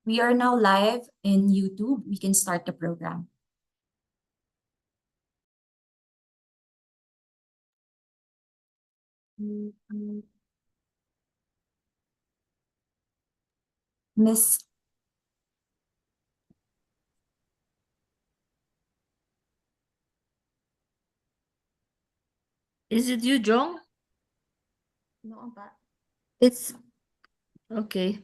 We are now live in YouTube. We can start the program. Miss, Is it you, Jong? no ba? It's Okay.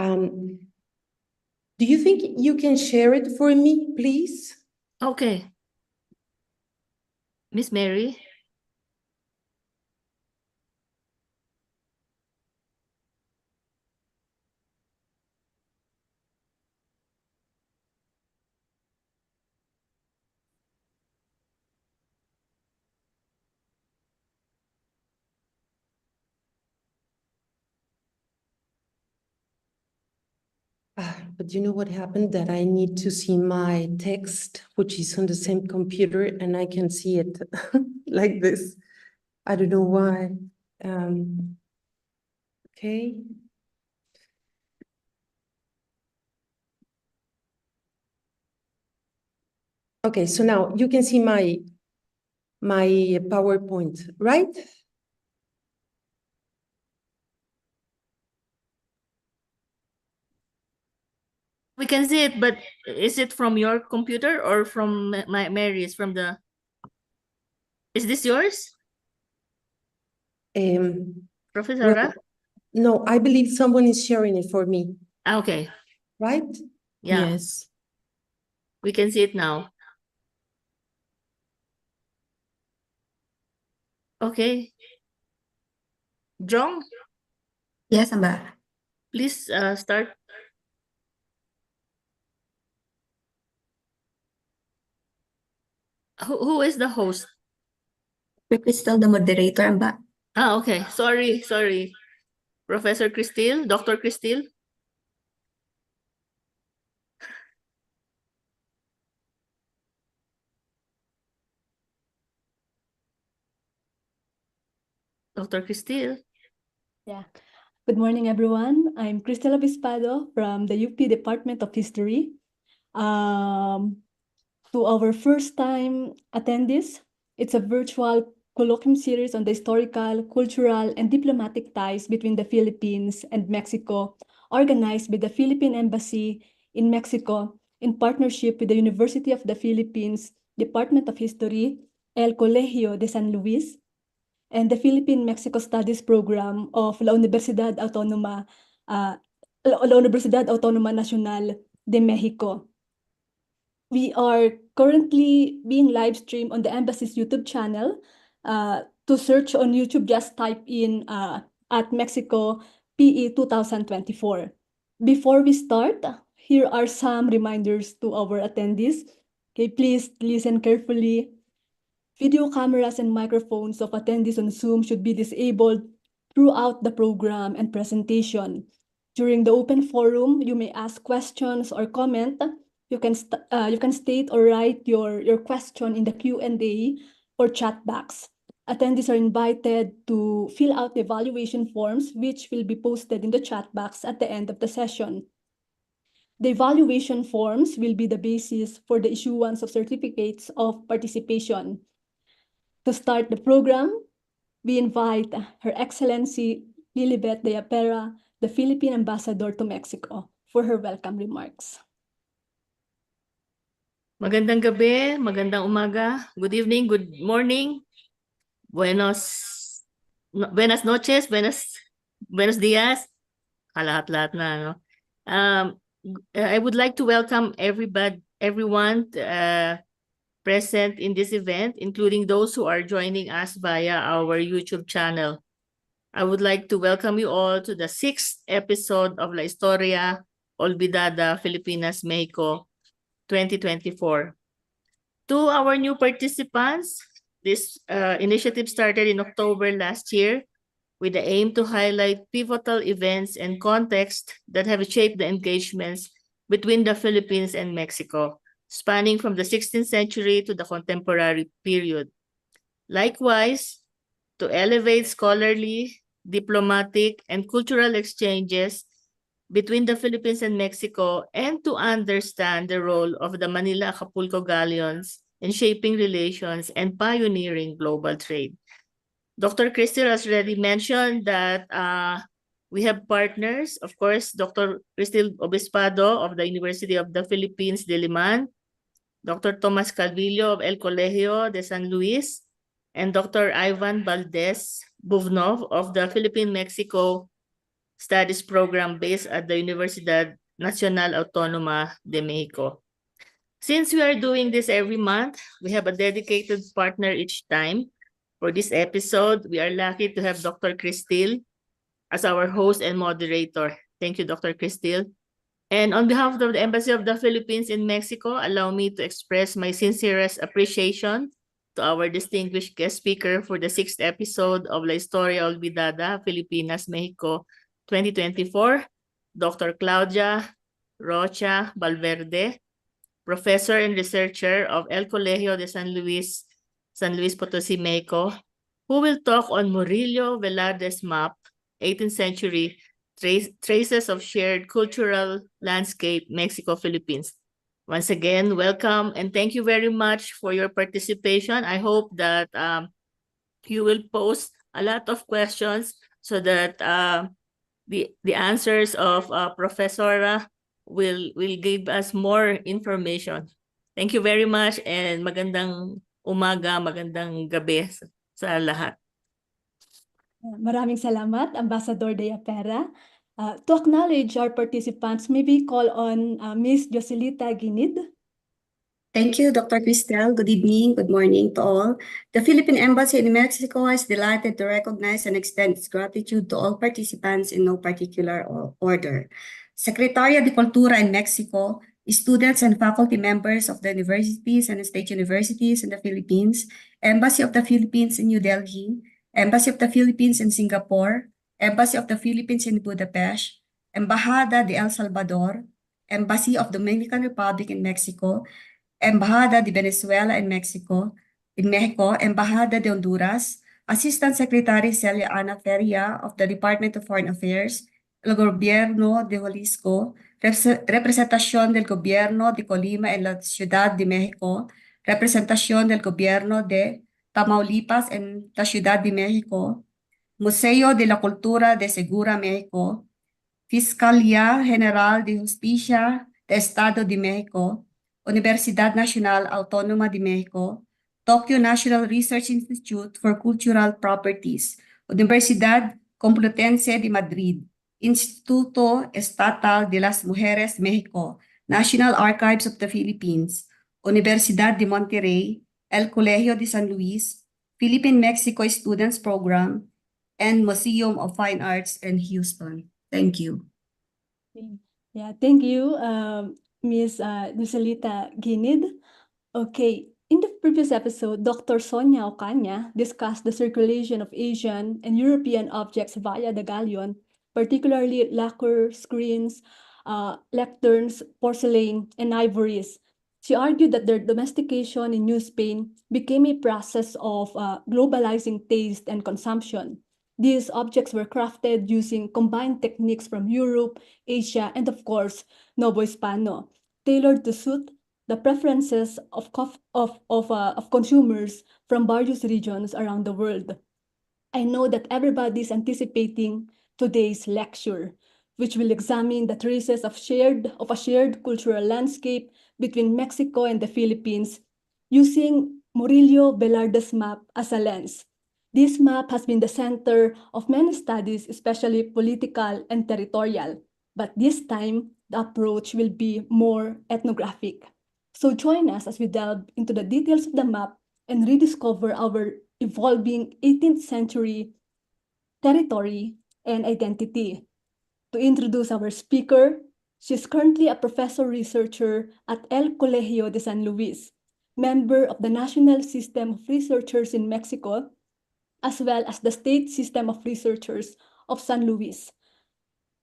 Do you think you can share it for me, please? Okay. Miss Mary? But you know what happened? That I need to see my text, which is on the same computer, and I can see it like this. I don't know why. Okay. Okay, so now you can see my PowerPoint, right? We can see it, but is it from your computer or from Mary's? From the... Is this yours, Professor? Well, no, I believe someone is sharing it for me, Okay. right? Yeah. yes. We can see it now. Okay. Jong, Yes, ba? please start. Who is the host? Crystal, the moderator, ba? Okay. Sorry. Professor Cristil, Dr. Cristil. Dr. Cristil. Yeah. Good morning, everyone. I'm Cristel Obispado from the UP Department of History. To our first-time attendees, it's a virtual colloquium series on the historical, cultural, and diplomatic ties between the Philippines and Mexico, organized by the Philippine Embassy in Mexico in partnership with the University of the Philippines, Department of History, El Colegio de San Luis, and the Philippine-Mexico Studies Program of La Universidad Autónoma Nacional de Mexico. We are currently being live streamed on the embassy's YouTube channel. To search on YouTube, just type in at Mexico PE 2024. Before we start, here are some reminders to our attendees. Okay, please listen carefully. Video cameras and microphones of attendees on Zoom should be disabled throughout the program and presentation. During the open forum, you may ask questions or comment. You can state or write your question in the Q&A or chat box. Attendees are invited to fill out the evaluation forms, which will be posted in the chat box at the end of the session. The evaluation forms will be the basis for the issuance of certificates of participation. To start the program, we invite Her Excellency Lilibet de Apera, the Philippine Ambassador to Mexico, for her welcome remarks. Magandang gabi, magandang umaga, good evening, good morning, buenas noches, buenos días, lahat-lahat na, no? I would like to welcome everyone present in this event, including those who are joining us via our YouTube channel. I would like to welcome you all to the 6th episode of La Historia, Olvidada, Filipinas-México 2024. To our new participants, this initiative started in October last year with the aim to highlight pivotal events and context that have shaped the engagements between the Philippines and Mexico, spanning from the 16th century to the contemporary period. Likewise, to elevate scholarly diplomatic, and cultural exchanges between the Philippines and Mexico, and to understand the role of the Manila-Acapulco galleons in shaping relations and pioneering global trade. Dr. Crystal has already mentioned that we have partners, of course, Dr. Crystal Obispado of the University of the Philippines, Diliman, Dr. Tomas Calvillo of El Colegio de San Luis, and Dr. Ivan Valdez Buvnov of the Philippine-Mexico Studies Program based at the Universidad Nacional Autónoma de Mexico. Since we are doing this every month, we have a dedicated partner each time. For this episode, we are lucky to have Dr. Cristil as our host and moderator. Thank you, Dr. Cristil. And on behalf of the Embassy of the Philippines in Mexico, allow me to express my sincerest appreciation to our distinguished guest speaker for the 6th episode of La Historia Olvidada, Filipinas-México 2024, Dr. Claudia Rocha Valverde, Professor and Researcher of El Colegio de San Luis Potosí, Mexico, who will talk on Murillo Velarde's map, 18th century, Traces of Shared Cultural Landscape, Mexico-Philippines. Once again, welcome and thank you very much for your participation. I hope that you will post a lot of questions so that the answers of Professora will give us more information. Thank you very much and magandang umaga, magandang gabi sa lahat. Maraming salamat, Ambassador Dea Pera. To acknowledge our participants, may we call on Ms. Joselita Ginid. Thank you, Dr. Cristel. Good evening, good morning to all. The Philippine Embassy in Mexico is delighted to recognize and extend its gratitude to all participants in no particular order. Secretaria de Cultura in Mexico, students and faculty members of the universities and state universities in the Philippines, Embassy of the Philippines in New Delhi, Embassy of the Philippines in Singapore, Embassy of the Philippines in Budapest, Embajada de El Salvador, Embassy of the Dominican Republic in Mexico, Embajada de Venezuela in Mexico, Embajada de Honduras, Assistant Secretary Celia Ana Feria of the Department of Foreign Affairs, el Gobierno de Jalisco, Representación del Gobierno de Colima en la Ciudad de México, Representación del Gobierno de Tamaulipas en la Ciudad de México, Museo de la Cultura de Segura, México, Fiscalía General de Justicia de Estado de México, Universidad Nacional Autónoma de México, Tokyo National Research Institute for Cultural Properties, Universidad Complutense de Madrid, Instituto Estatal de las Mujeres México, National Archives of the Philippines, Universidad de Monterrey, El Colegio de San Luis, Philippine-Mexico Students Program, and Museum of Fine Arts in Houston. Thank you. Yeah, thank you, Ms. Joselita Ginid. Okay, in the previous episode, Dr. Sonia Ocaña discussed the circulation of Asian and European objects via the galleon, particularly lacquer, screens, lecterns, porcelain, and ivories. She argued that their domestication in New Spain became a process of globalizing taste and consumption. These objects were crafted using combined techniques from Europe, Asia, and of course, Novo Hispano, tailored to suit the preferences of consumers from various regions around the world. I know that everybody's anticipating today's lecture, which will examine the traces of a shared cultural landscape between Mexico and the Philippines, using Murillo Velarde's map as a lens. This map has been the center of many studies, especially political and territorial, but this time the approach will be more ethnographic. So join us as we delve into the details of the map and rediscover our evolving 18th century territory and identity. To introduce our speaker, she's currently a professor researcher at El Colegio de San Luis, member of the National System of Researchers in Mexico, as well as the State System of Researchers of San Luis.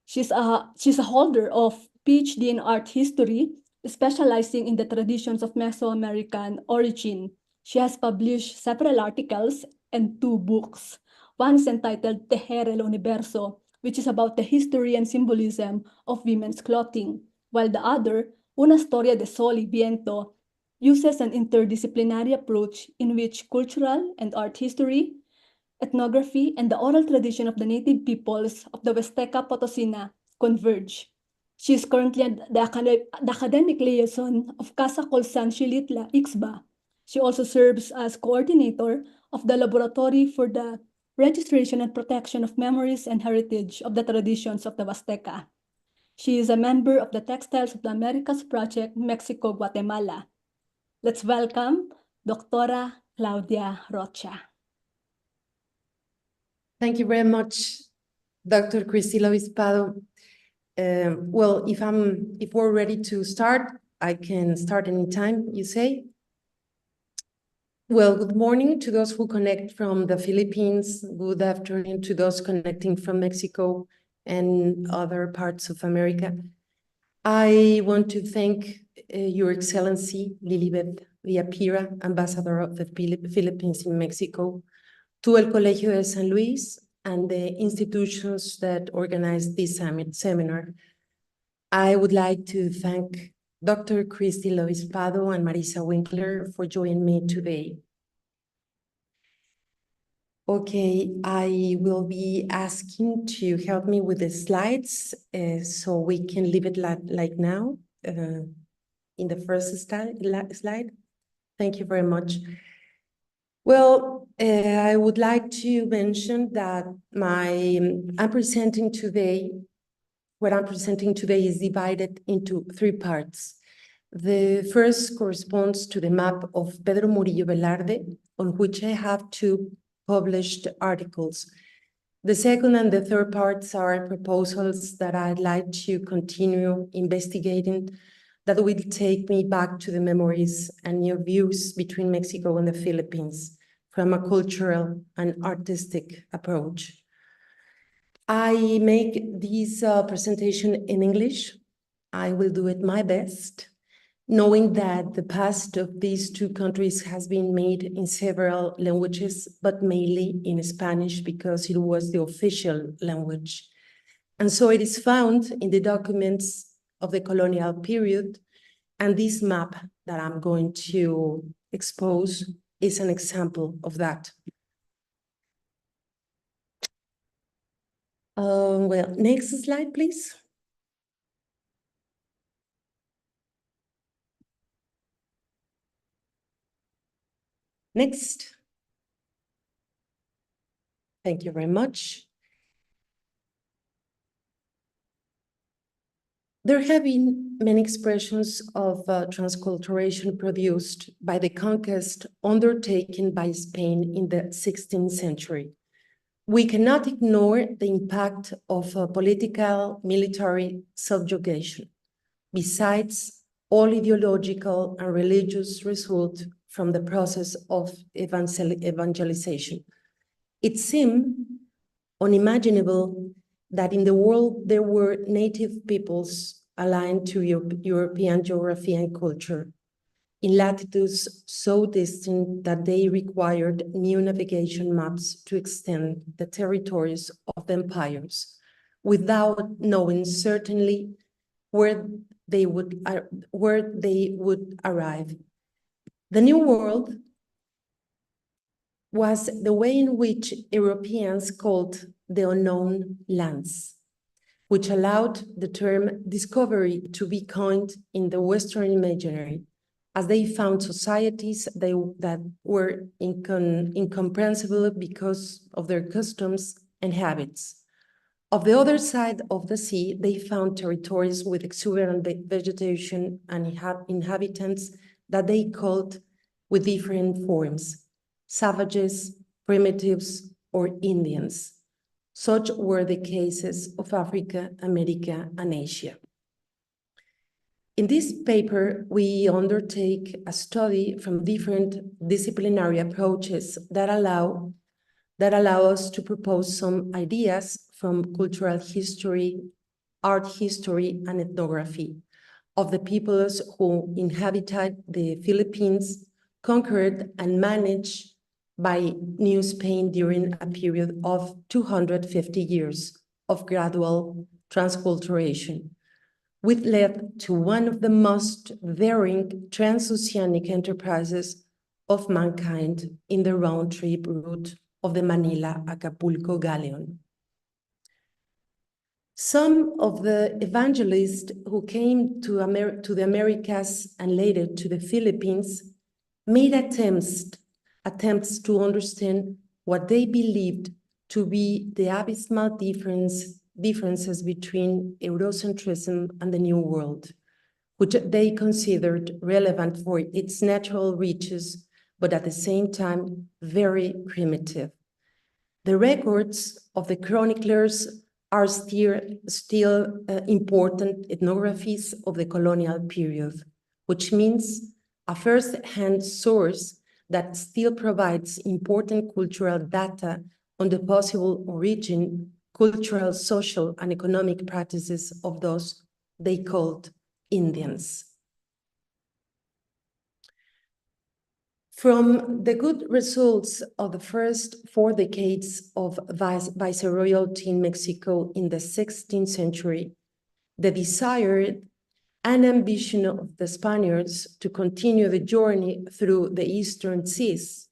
She's a holder of PhD in art history, specializing in the traditions of Mesoamerican origin. She has published several articles and 2 books. One is entitled Tejer el Universo, which is about the history and symbolism of women's clothing, while the other, Una Historia de Sol y Viento, uses an interdisciplinary approach in which cultural and art history, ethnography, and the oral tradition of the native peoples of the Huasteca Potosina converge. She is currently the academic liaison of Casa Colsan Xilitla Ixba. She also serves as coordinator of the Laboratory for the Registration and Protection of Memories and Heritage of the Traditions of the Huasteca. She is a member of the Textiles of the Americas Project Mexico-Guatemala. Let's welcome Doctora Claudia Rocha. Thank you very much, Dr. Cristina Obispado. Well, if we're ready to start, I can start anytime, you say? Well, good morning to those who connect from the Philippines. Good afternoon to those connecting from Mexico and other parts of America. I want to thank Your Excellency Lilibet Villapira, Ambassador of the Philippines in Mexico, to El Colegio de San Luis and the institutions that organized this seminar. I would like to thank Dr. Christy Obispado and Marisa Winkler for joining me today. Okay, I will be asking to help me with the slides so we can leave it like now in the first slide. Thank you very much. Well, I would like to mention that what I'm presenting today is divided into 3 parts. The first corresponds to the map of Pedro Murillo Velarde, on which I have 2 published articles. The second and the third parts are proposals that I'd like to continue investigating that will take me back to the memories and new views between Mexico and the Philippines from a cultural and artistic approach. I make this presentation in English. I will do it my best, knowing that the past of these 2 countries has been made in several languages, but mainly in Spanish because it was the official language. And so it is found in the documents of the colonial period, and this map that I'm going to expose is an example of that. Well, next slide, please. Next. Thank you very much. There have been many expressions of transculturation produced by the conquest undertaken by Spain in the 16th century. We cannot ignore the impact of political military subjugation. Besides, all ideological and religious result from the process of evangelization. It seemed unimaginable that in the world there were native peoples aligned to European geography and culture, in latitudes so distant that they required new navigation maps to extend the territories of the empires, without knowing certainly where they would arrive. The New World was the way in which Europeans called the unknown lands, which allowed the term discovery to be coined in the Western imaginary, as they found societies that were incomprehensible because of their customs and habits. Of the other side of the sea, they found territories with exuberant vegetation and inhabitants that they called with different forms: savages, primitives, or Indians. Such were the cases of Africa, America, and Asia. In this paper, we undertake a study from different disciplinary approaches that allow us to propose some ideas from cultural history, art history, and ethnography of the peoples who inhabited the Philippines, conquered and managed by New Spain during a period of 250 years of gradual transculturation, which led to one of the most daring transoceanic enterprises of mankind in the round-trip route of the Manila-Acapulco galleon. Some of the evangelists who came to the Americas and later to the Philippines made attempts to understand what they believed to be the abysmal differences between Eurocentrism and the New World, which they considered relevant for its natural riches, but at the same time, very primitive. The records of the chroniclers are still important ethnographies of the colonial period, which means a first-hand source that still provides important cultural data on the possible origin, cultural, social, and economic practices of those they called Indians. From the good results of the first 4 decades of viceroyalty in Mexico in the 16th century, the desire and ambition of the Spaniards to continue the journey through the eastern seas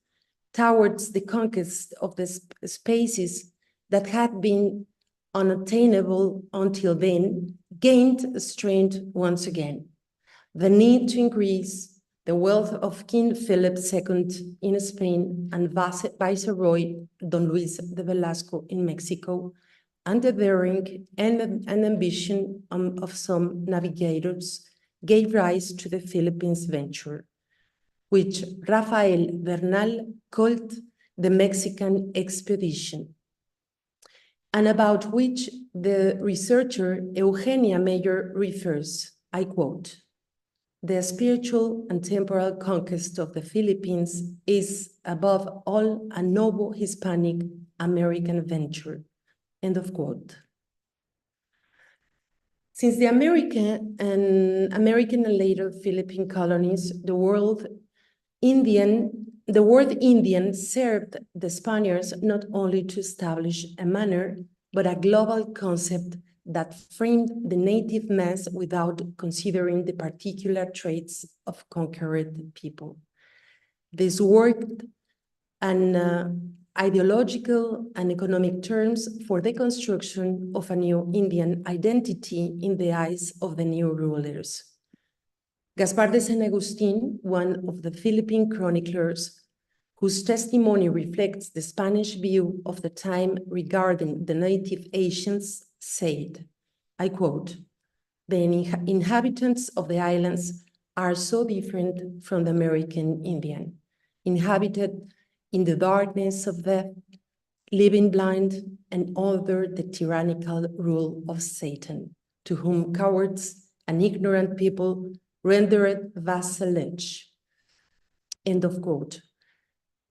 towards the conquest of the spaces that had been unattainable until then gained strength once again. The need to increase the wealth of King Philip II in Spain and Viceroy Don Luis de Velasco in Mexico, and the daring and ambition of some navigators gave rise to the Philippines venture, which Rafael Bernal called the Mexican expedition, and about which the researcher Eugenia Meyer refers, I quote, "The spiritual and temporal conquest of the Philippines is, above all, a noble Hispanic American venture." End of quote. Since the American and later Philippine colonies, the word Indian served the Spaniards not only to establish a manner, but a global concept that framed the native mass without considering the particular traits of conquered people. This worked on ideological and economic terms for the construction of a new Indian identity in the eyes of the new rulers. Gaspar de San Agustin, one of the Philippine chroniclers, whose testimony reflects the Spanish view of the time regarding the native Asians, said, I quote, "The inhabitants of the islands are so different from the American Indian, inhabited in the darkness of death, living blind and under the tyrannical rule of Satan, to whom cowards and ignorant people rendered vassalage." End of quote.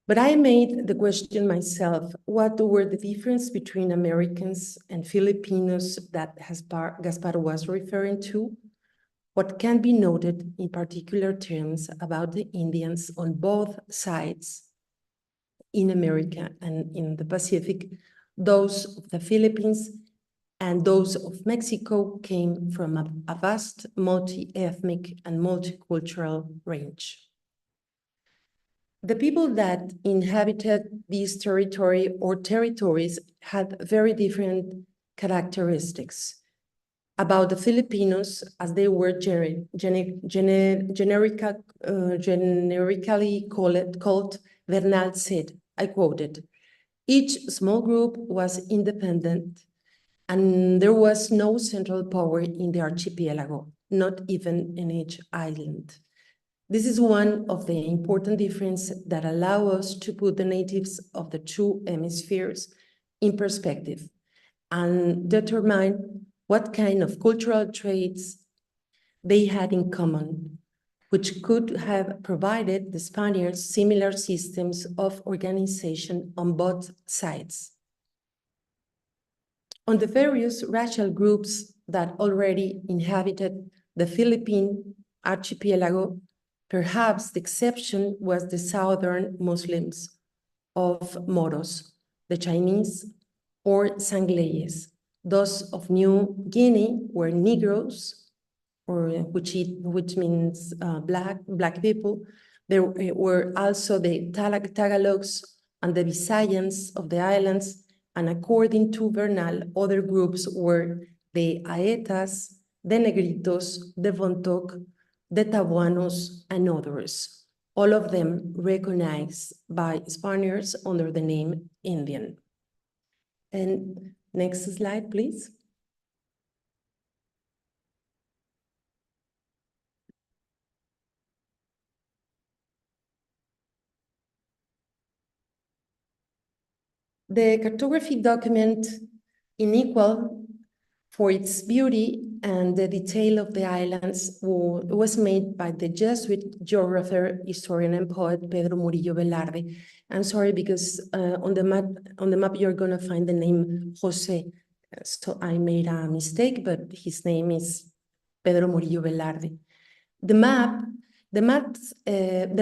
But I made the question myself, what were the difference between Americans and Filipinos that Gaspar was referring to? What can be noted in particular terms about the Indians on both sides in America and in the Pacific? Those of the Philippines and those of Mexico came from a vast multi-ethnic and multicultural range. The people that inhabited this territory or territories had very different characteristics. About the Filipinos, as they were generically called, Bernal said, I quoted, "Each small group was independent and there was no central power in the archipelago, not even in each island. This is one of the important differences that allow us to put the natives of the two hemispheres in perspective and determine what kind of cultural traits they had in common, which could have provided the Spaniards similar systems of organization on both sides. On the various racial groups that already inhabited the Philippine archipelago, perhaps the exception was the Southern Muslims, of Moros, the Chinese, or Sangleyes. Those of New Guinea were Negroes, or which means black people. There were also the Tagalogs and the Visayans of the islands, and according to Bernal, other groups were the Aetas, the Negritos, the Bontoc, the Tabuanos, and others, all of them recognized by Spaniards under the name Indian. And next slide, please. The cartographic document, unequal for its beauty and the detail of the islands, was made by the Jesuit geographer, historian, and poet Pedro Murillo Velarde. I'm sorry, because on the map you're gonna find the name Jose, so I made a mistake, but his name is Pedro Murillo Velarde. The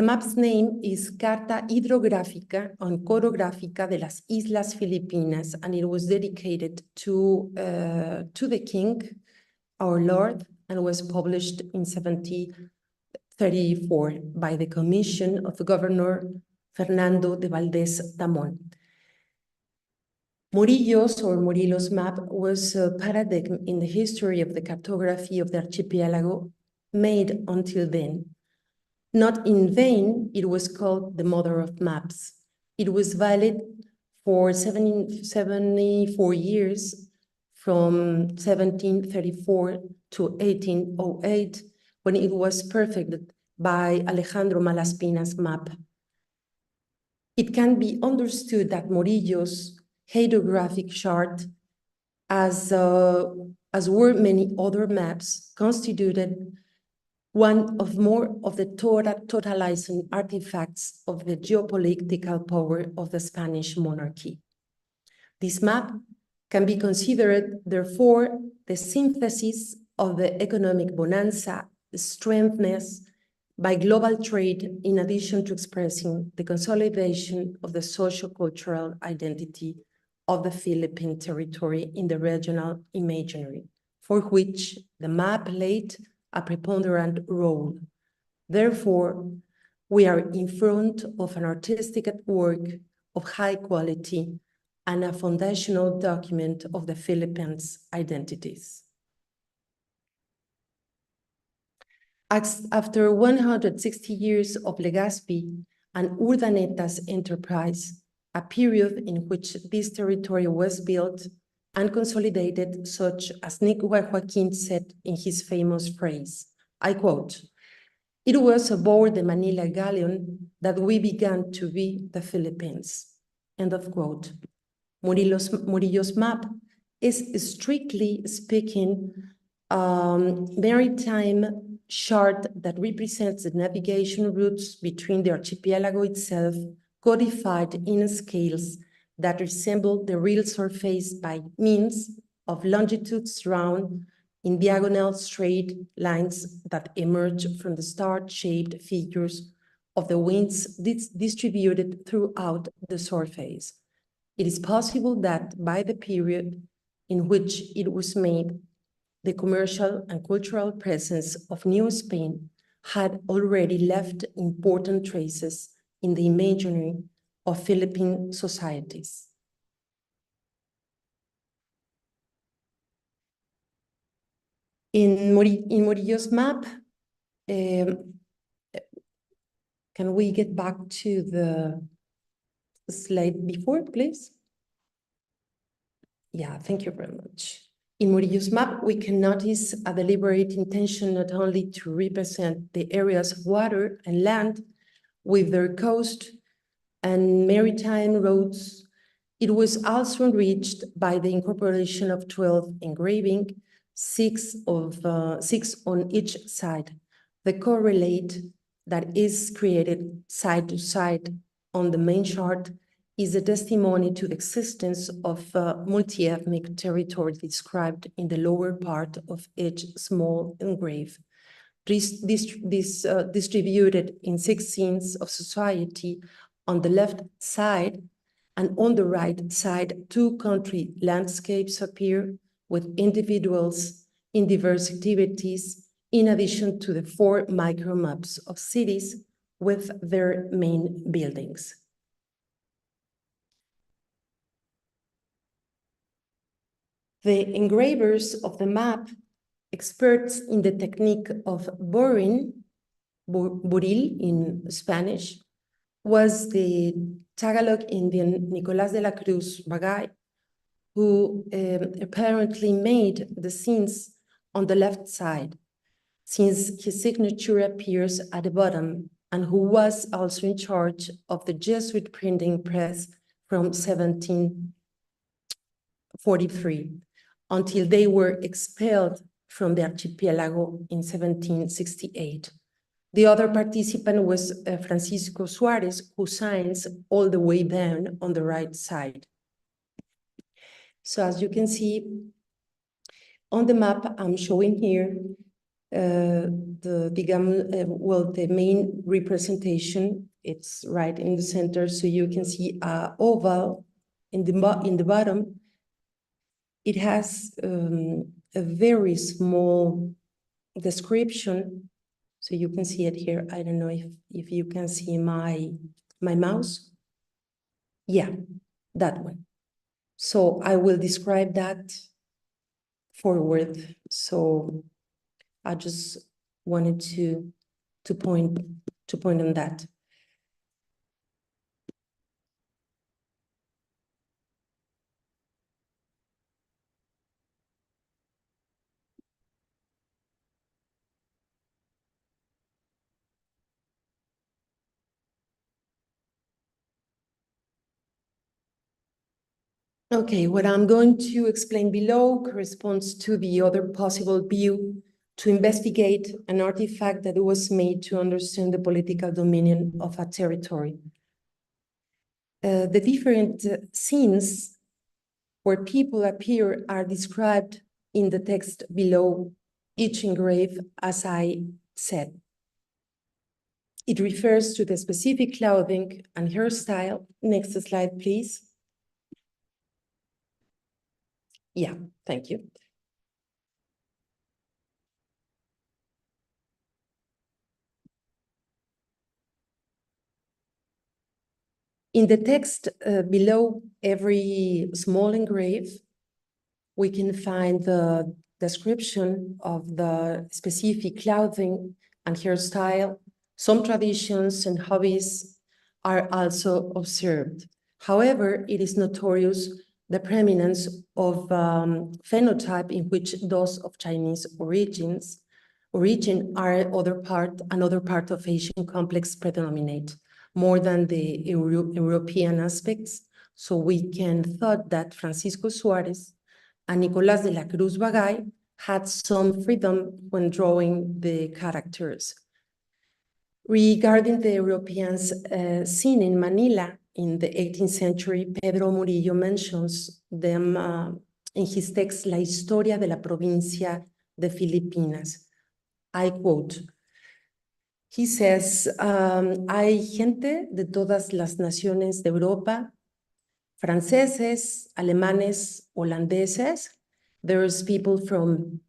map's name is Carta Hidrográfica and Corográfica de las Islas Filipinas, and it was dedicated to the King, our Lord, and was published in 1734 by the commission of Governor Fernando de Valdés Damón. Murillo's map was a paradigm in the history of the cartography of the archipelago made until then. Not in vain, it was called the mother of maps. It was valid for 74 years, from 1734 to 1808, when it was perfected by Alejandro Malaspina's map. It can be understood that Murillo's hydrographic chart, as were many other maps, constituted one of more of the totalizing artifacts of the geopolitical power of the Spanish monarchy. This map can be considered, therefore, the synthesis of the economic bonanza strengthened by global trade, in addition to expressing the consolidation of the socio-cultural identity of the Philippine territory in the regional imaginary, for which the map played a preponderant role. Therefore, we are in front of an artistic work of high quality and a foundational document of the Philippines' identities. After 160 years of Legazpi and Urdaneta's enterprise, a period in which this territory was built and consolidated, such as Nicolas Joaquin said in his famous phrase, I quote, "It was aboard the Manila galleon that we began to be the Philippines," end of quote. Murillo's map is, strictly speaking, maritime chart that represents the navigation routes between the archipelago itself, codified in scales that resemble the real surface by means of longitudes drawn in diagonal straight lines that emerge from the star-shaped figures of the winds distributed throughout the surface. It is possible that by the period in which it was made, the commercial and cultural presence of New Spain had already left important traces in the imaginary of Philippine societies. In Murillo's map, can we get back to the slide before, please? Yeah, thank you very much. In Murillo's map, we can notice a deliberate intention not only to represent the areas of water and land with their coast and maritime roads. It was also enriched by the incorporation of 12 engraving, six on each side. The correlate that is created side to side on the main chart is a testimony to the existence of multi-ethnic territory described in the lower part of each small engrave. Distributed in 6 scenes of society on the left side, and on the right side, two country landscapes appear with individuals in diverse activities, in addition to the 4 micromaps of cities with their main buildings. The engravers of the map, experts in the technique of buril in Spanish, was the Tagalog Indian Nicolás de la Cruz Bagay, who apparently made the scenes on the left side, since his signature appears at the bottom, and who was also in charge of the Jesuit printing press from 1743 until they were expelled from the archipelago in 1768. The other participant was Francisco Suarez, who signs all the way down on the right side. So as you can see on the map I'm showing here, the main representation, it's right in the center, so you can see an oval in the bottom. It has a very small description, so you can see it here. I don't know if you can see my mouse. Yeah, that one. So I will describe that forward. So I just wanted to point on that. Okay, what I'm going to explain below corresponds to the other possible view to investigate an artifact that was made to understand the political dominion of a territory. The different scenes where people appear are described in the text below each engrave, as I said. It refers to the specific clothing and hairstyle. Next slide, please. Yeah, thank you. In the text below every small engrave, we can find the description of the specific clothing and hairstyle. Some traditions and hobbies are also observed. However, it is notorious the preeminence of phenotype in which those of Chinese origin are another part of Asian complex predominate more than the European aspects. So we can thought that Francisco Suarez and Nicolás de la Cruz Bagay had some freedom when drawing the characters. Regarding the Europeans seen in Manila in the 18th century, Pedro Murillo mentions them in his text La Historia de la Provincia de Filipinas. I quote, he says, hay gente de todas las naciones de Europa, franceses, alemanes, holandeses. There's people from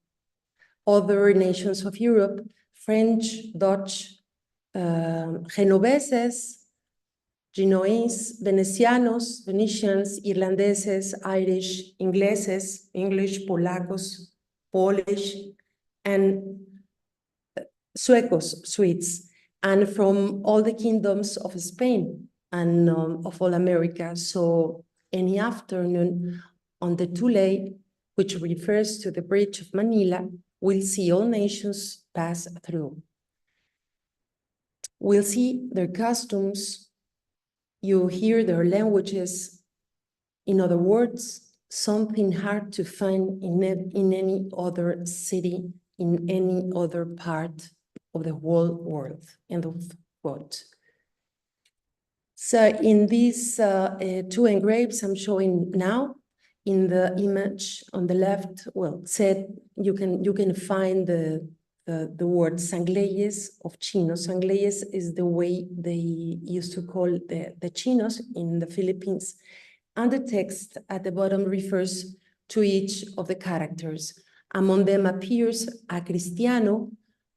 other nations of Europe, French, Dutch, Genoveses, Genoese, Venecianos, Venetians, Irlandeses, Irish, Ingleses, English, Polacos, Polish, and Suecos, Swedes, and from all the kingdoms of Spain and of all America. So any afternoon on the Tule, which refers to the bridge of Manila, we'll see all nations pass through. We'll see their costumes, you hear their languages. In other words, something hard to find in any other city, in any other part of the whole world, end of quote. So in these two engraves I'm showing now, in the image on the left, well, said you can find the the word sangleyes of chinos. Sangleyes is the way they used to call the chinos in the Philippines. And the text at the bottom refers to each of the characters. Among them appears a Cristiano,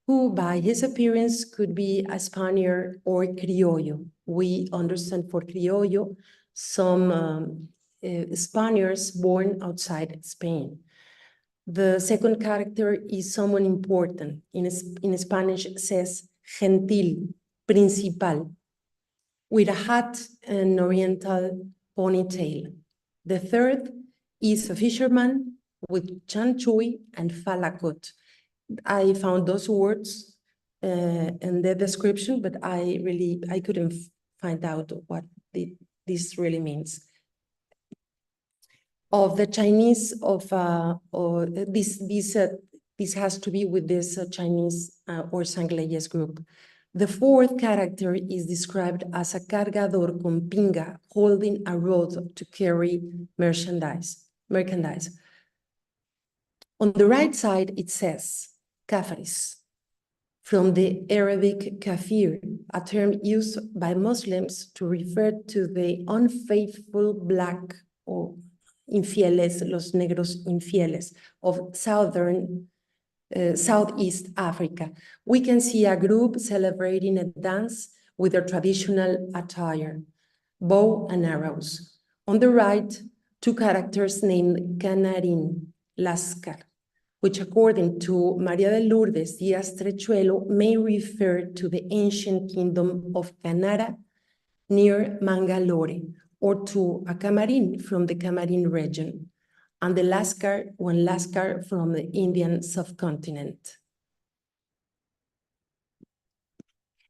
who by his appearance could be a Spaniard or Criollo. We understand for Criollo some Spaniards born outside Spain. The second character is someone important. In Spanish, it says gentil, principal, with a hat and oriental ponytail. The third is a fisherman with chanchui and falakot. I found those words in the description, but I couldn't find out what this really means. Of the Chinese or this has to be with this Chinese or Sangleyes group. The fourth character is described as a cargador con pinga, holding a rod to carry merchandise. On the right side, it says kafirs, from the Arabic kafir, a term used by Muslims to refer to the unfaithful black or infieles, los negros infieles of Southeast Africa. We can see a group celebrating a dance with their traditional attire, bow and arrows. On the right, two characters named Canarín, Lascar, which according to María de Lourdes Díaz Trechuelo may refer to the ancient kingdom of Canara near Mangalore, or to a Camarín from the Camarín region, and the Lascar, one Lascar from the Indian subcontinent.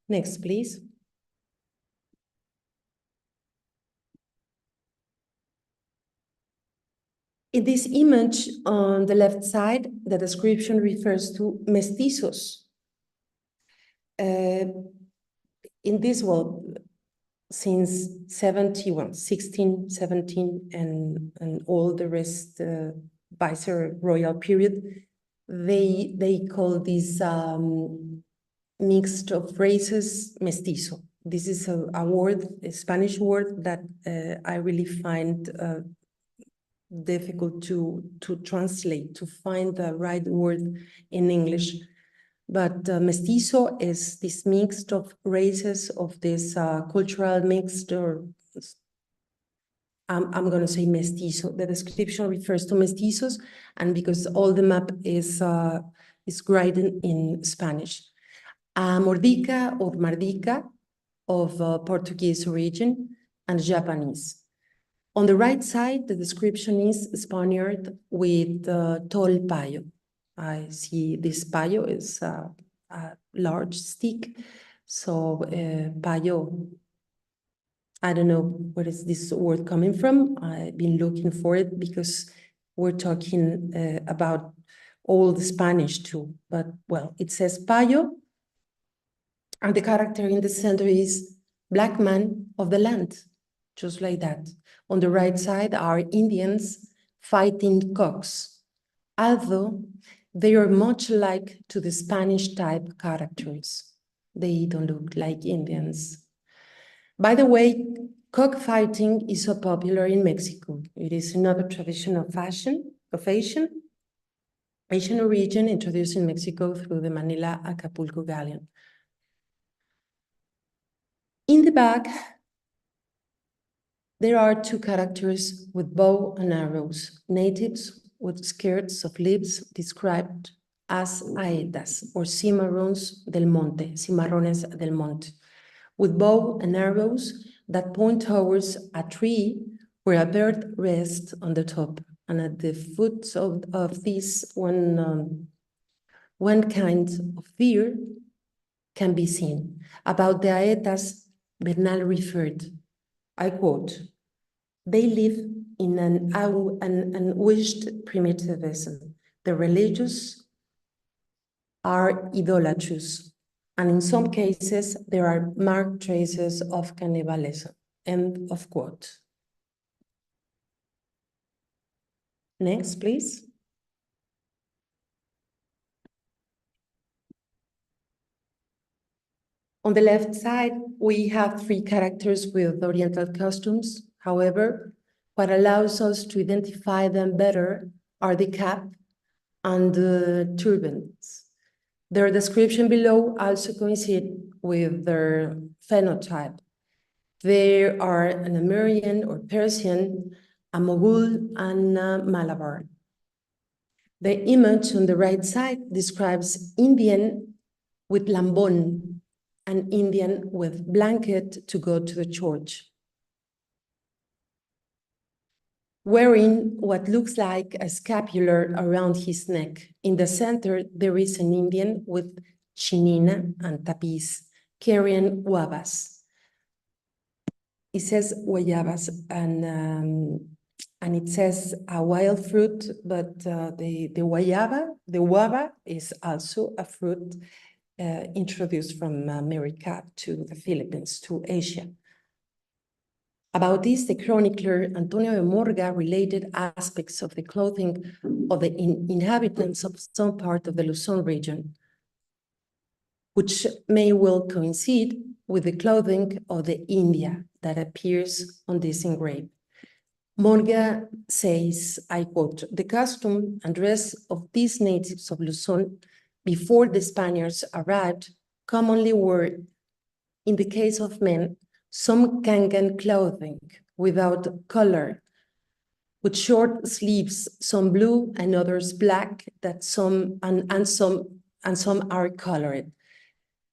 Next, please. In this image on the left side, the description refers to mestizos. In this world, since 1617 and all the rest viceroyal period, they call this mixed of races mestizo. This is a word, a Spanish word that I really find difficult to translate, to find the right word in English. But mestizo is this mix of races, of this cultural mixed, or I'm going to say mestizo. The description refers to mestizos, and because all the map is written in Spanish. Mordica or Mardica of Portuguese origin and Japanese. On the right side, the description is Spaniard with tall payo. I see this payo is a large stick. So payo, I don't know where is this word coming from. I've been looking for it because we're talking about old Spanish too. But well, it says payo, and the character in the center is black man of the land, just like that. On the right side are Indians fighting cocks, although they are much like to the Spanish type characters. They don't look like Indians. By the way, cockfighting is so popular in Mexico. It is another tradition of Asian origin introduced in Mexico through the Manila-Acapulco galleon. In the back, there are two characters with bow and arrows, natives with skirts of leaves described as aetas or cimarrones del monte, cimarrones del monte, with bow and arrows that point towards a tree where a bird rests on the top. And at the foot of this one kind of deer can be seen. About the aetas, Bernal referred, I quote, "They live in an unwished primitivism. The religious are idolatrous, and in some cases, there are marked traces of cannibalism." End of quote. Next, please. On the left side, we have three characters with Oriental costumes. However, what allows us to identify them better are the cap and the turbans. Their description below also coincide with their phenotype. They are an Amerindian or Persian, a Mughal, and a Malabar. The image on the right side describes Indian with lambon, an Indian with blanket to go to the church, wearing what looks like a scapular around his neck. In the center, there is an Indian with chinina and tapiz, carrying guavas. It says guayabas, and it says a wild fruit, but the guava is also a fruit introduced from America to the Philippines, to Asia. About this, the chronicler Antonio de Morga related aspects of the clothing of the inhabitants of some part of the Luzon region, which may well coincide with the clothing of the India that appears on this engraving. Morga says, I quote, "The costume and dress of these natives of Luzon before the Spaniards arrived commonly were, in the case of men, some Kangan clothing without color, with short sleeves, some blue and others black, that some are colored.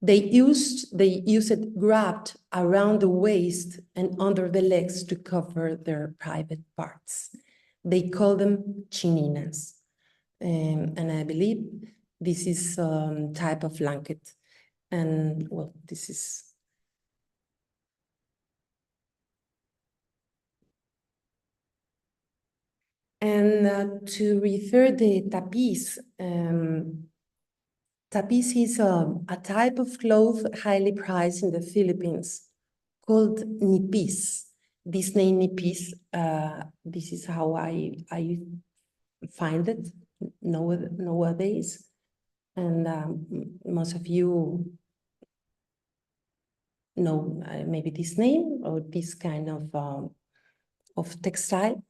They used it wrapped around the waist and under the legs to cover their private parts. They call them chininas. And I believe this is type of blanket. And well, this is. And to refer the tapiz, tapiz is a type of cloth highly prized in the Philippines called nipis. This name nipis, this is how I find it nowadays. And most of you know maybe this name or this kind of textile.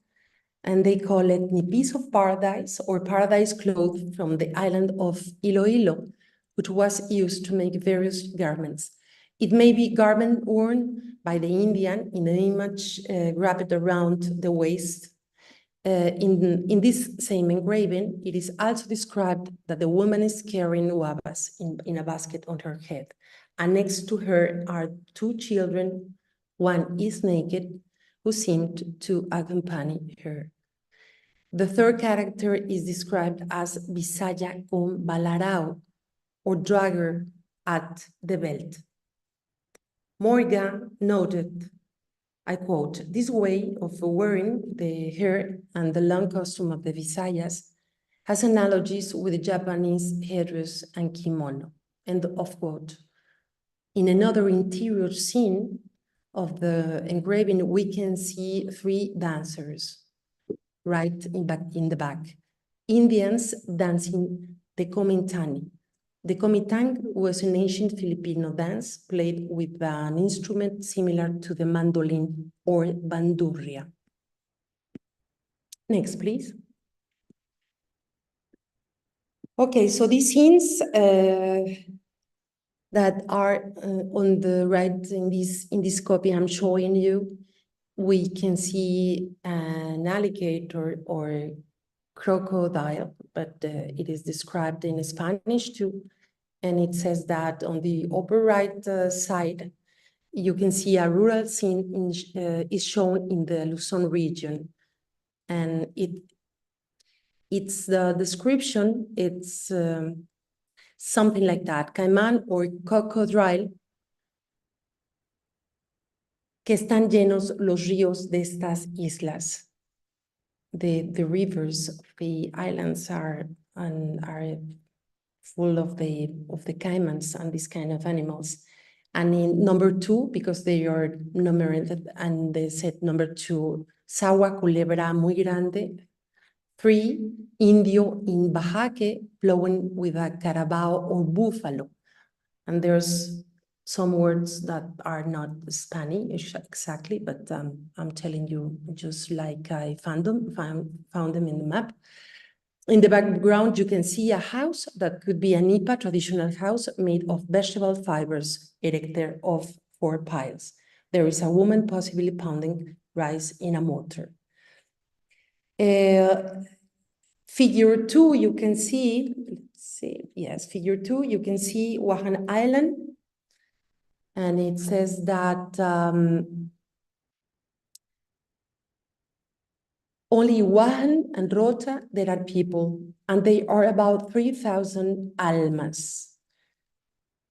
And they call it nipis of paradise or paradise cloth from the island of Iloilo, which was used to make various garments. It may be garment worn by the Indian in an image wrapped around the waist. In this same engraving, it is also described that the woman is carrying guavas in a basket on her head. And next to her are two children. One is naked, who seemed to accompany her. The third character is described as Bisaya con balarao, or dragger at the belt. Morga noted, I quote, "This way of wearing the hair and the long costume of the Visayas has analogies with the Japanese headdress and kimono," end of quote. In another interior scene of the engraving, we can see three dancers right in the back. Indians dancing the Comintani. The Comitang was an ancient Filipino dance played with an instrument similar to the mandolin or bandurria. Next, please. Okay, so these scenes that are on the right in this copy I'm showing you, we can see an alligator or crocodile, but it is described in Spanish too. And it says that on the upper right side, you can see a rural scene is shown in the Luzon region. And it's the description, it's something like that. Caimán or cocodrile, que están llenos los ríos de estas islas. The rivers of the islands are full of the caimans and these kind of animals. And in number 2, because they are numerated, and they said number 2, Sagua culebra muy grande. 3, indio in Bajaque, flowing with a carabao or buffalo. And there's some words that are not Spanish exactly, but I'm telling you just like I found them in the map. In the background, you can see a house that could be a nipa, traditional house made of vegetable fibers, erected of 4 piles. There is a woman possibly pounding rice in a mortar. Figure 2, you can see, figure 2, you can see Wahan Island. And it says that only Wahan and Rota, there are people, and they are about 3,000 almas.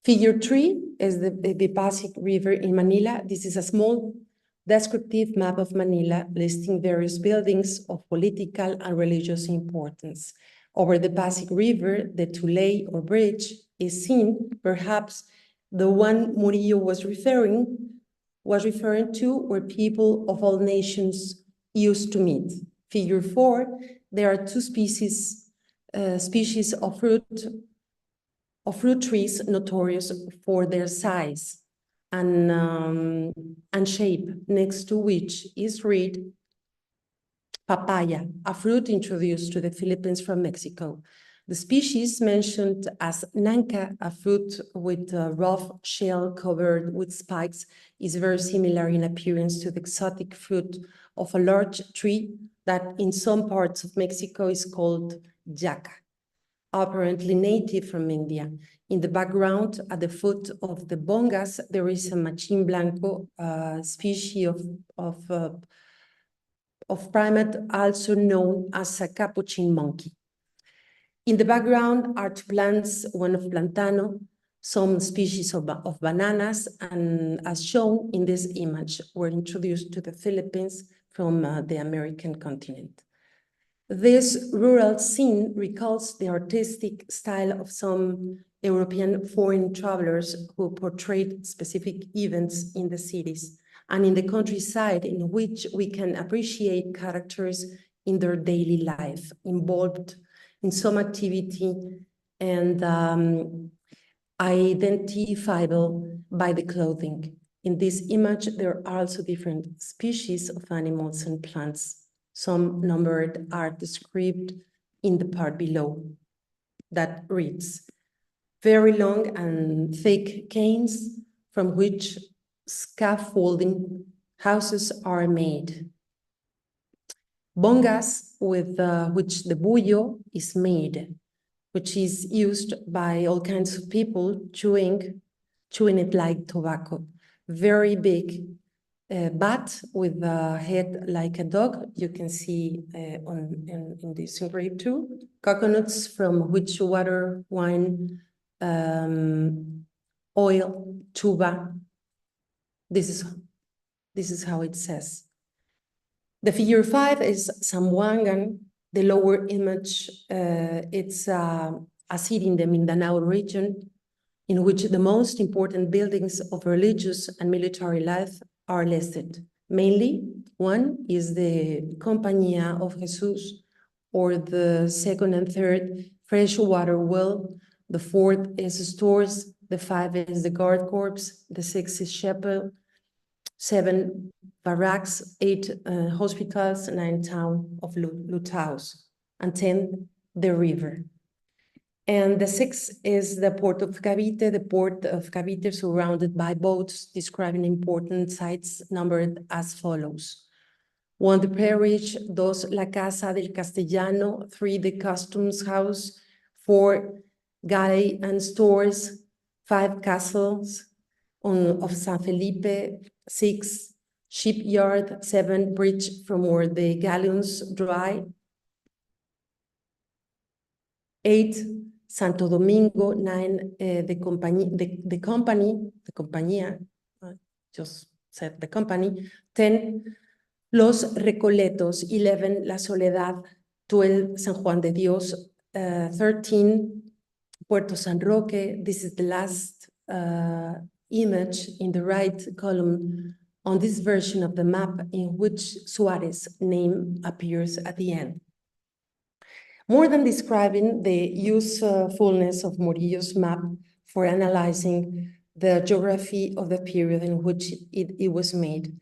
Figure 3 is the Pasig River in Manila. This is a small descriptive map of Manila listing various buildings of political and religious importance. Over the Pasig River, the Tulay or bridge is seen, perhaps the one Murillo was referring to, where people of all nations used to meet. Figure 4, there are 2 species of fruit trees notorious for their size and shape, next to which is read papaya, a fruit introduced to the Philippines from Mexico. The species mentioned as nanca, a fruit with a rough shell covered with spikes, is very similar in appearance to the exotic fruit of a large tree that in some parts of Mexico is called yaca, apparently native from India. In the background, at the foot of the bongas, there is a machín blanco, species of primate also known as a capuchin monkey. In the background are 2 plants, one of plantano, some species of bananas, and as shown in this image, were introduced to the Philippines from the American continent. This rural scene recalls the artistic style of some European foreign travelers who portrayed specific events in the cities and in the countryside, in which we can appreciate characters in their daily life, involved in some activity and identifiable by the clothing. In this image, there are also different species of animals and plants. Some numbered are described in the part below that reads, very long and thick canes from which scaffolding houses are made. Bongas with which the bullo is made, which is used by all kinds of people chewing it like tobacco. Very big bat with a head like a dog. You can see in this engraved too. Coconuts from which water, wine, oil, tuba. This is how it says. The figure 5 is Zamboangan. The lower image, it's a city in the Mindanao region in which the most important buildings of religious and military life are listed. Mainly, one is the Compañía of Jesus, or the 2nd and 3rd freshwater well. The 4th is stores. The 5 is the guard corps. The 6 is chapel. 7 barracks, 8 hospitals, 9 town of Lutaos, and 10 the river. And the 6th is the port of Cavite. The port of Cavite surrounded by boats, describing important sites numbered as follows. 1, the parish. 2, la Casa del Castellano. 3, the customs house. 4, galley and stores. 5, castles of San Felipe. 6, shipyard. 7, bridge from where the galleons dry. 8, Santo Domingo. 9, the compañía, just said the company. 10, Los Recoletos. 11, La Soledad. 12, San Juan de Dios. 13, Puerto San Roque. This is the last image in the right column on this version of the map, in which Suarez' name appears at the end. More than describing the usefulness of Murillo's map for analyzing the geography of the period in which it was made.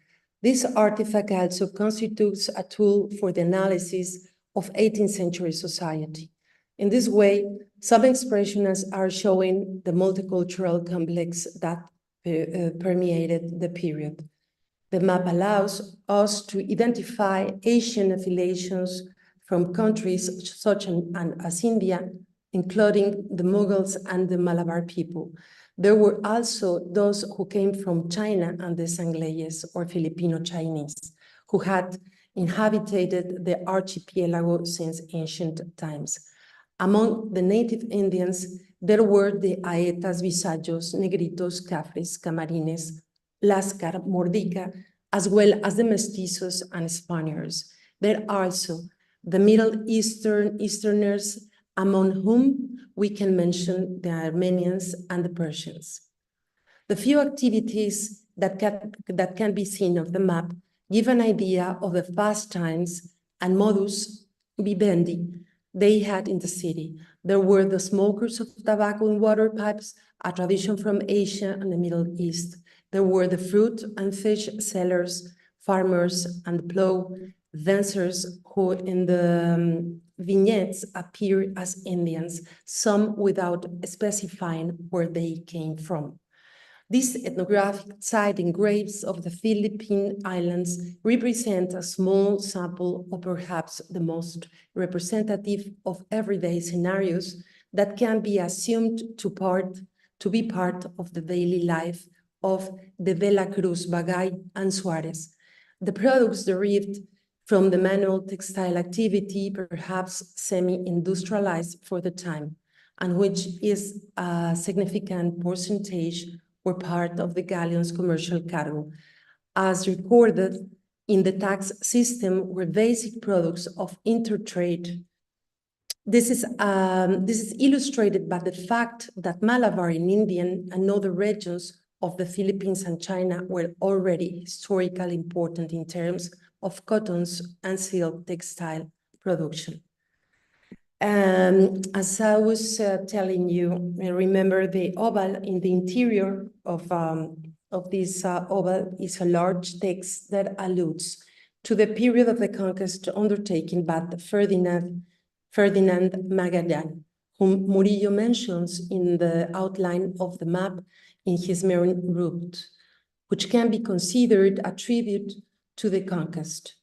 This artifact also constitutes a tool for the analysis of 18th century society. In this way, some expressionists are showing the multicultural complex that permeated the period. The map allows us to identify Asian affiliations from countries such as India, including the Mughals and the Malabar people. There were also those who came from China and the Sangleyes or Filipino Chinese, who had inhabited the archipelago since ancient times. Among the native Indians, there were the Aetas, Visayos, Negritos, Cafres, Camarines, Lascar, Mordica, as well as the Mestizos and Spaniards. There are also the Middle Easterners, among whom we can mention the Armenians and the Persians. The few activities that can be seen on the map give an idea of the pastimes and modus vivendi they had in the city. There were the smokers of tobacco in water pipes, a tradition from Asia and the Middle East. There were the fruit and fish sellers, farmers, and plow dancers who in the vignettes appear as Indians, some without specifying where they came from. These ethnographic site engravings of the Philippine Islands represent a small sample of perhaps the most representative of everyday scenarios that can be assumed to be part of the daily life of the De La Cruz, Bagay, and Suarez. The products derived from the manual textile activity, perhaps semi-industrialized for the time, and which is a significant percentage were part of the galleon's commercial cargo, as recorded in the tax system were basic products of intertrade. This is illustrated by the fact that Malabar in Indian and other regions of the Philippines and China were already historically important in terms of cottons and silk textile production. As I was telling you, remember the oval in the interior of this oval is a large text that alludes to the period of the conquest undertaken by Ferdinand Magellan, whom Murillo mentions in the outline of the map in his marine route, which can be considered a tribute to the conquest.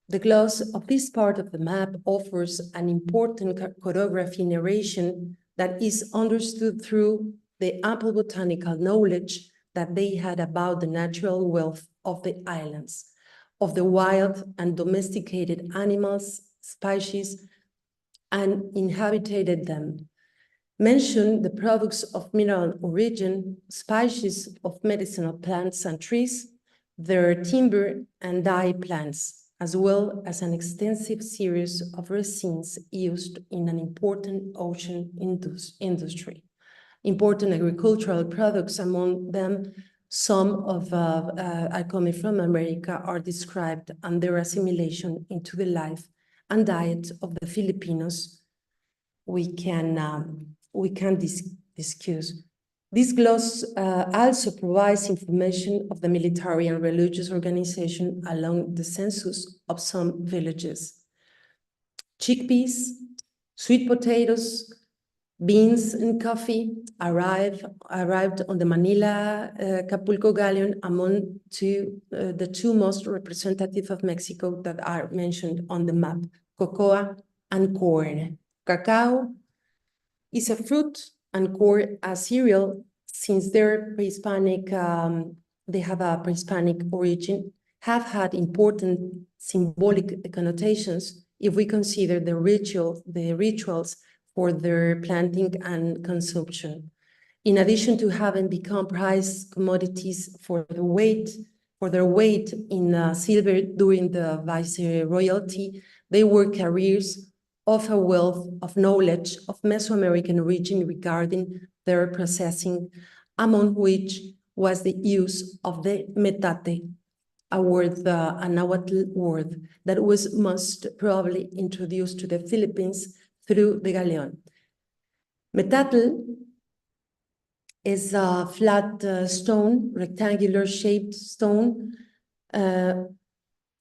The gloss of this part of the map offers an important choreography narration that is understood through the ample botanical knowledge that they had about the natural wealth of the islands, of the wild and domesticated animals, species, and inhabited them. Mention the products of mineral origin, species of medicinal plants and trees, their timber and dye plants, as well as an extensive series of resins used in an important ocean industry. Important agricultural products, among them, some of are coming from America, are described and their assimilation into the life and diet of the Filipinos. We can discuss. This gloss also provides information of the military and religious organization along the census of some villages. Chickpeas, sweet potatoes, beans, and coffee arrived on the Manila Acapulco galleon among the two most representative of Mexico that are mentioned on the map, cocoa and corn. Cacao is a fruit and corn a cereal, since they're pre-Hispanic, they have a pre-Hispanic origin, have had important symbolic connotations if we consider the rituals for their planting and consumption. In addition to having become prized commodities for their weight in silver during the viceroyalty, they were carriers of a wealth of knowledge of Mesoamerican origin regarding their processing, among which was the use of the metate, a word, a Nahuatl word that was most probably introduced to the Philippines through the galleon. Metatl is a flat stone, rectangular shaped stone,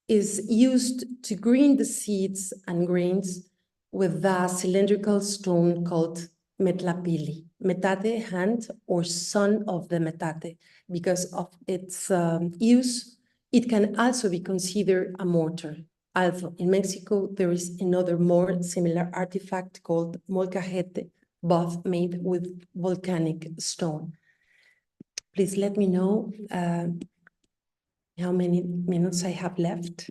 is used to grind the seeds and grains with a cylindrical stone called metlapili. Metate, hand or son of the metate. Because of its use, it can also be considered a mortar. Also, in Mexico, there is another more similar artifact called molcajete, both made with volcanic stone. Please let me know how many minutes I have left.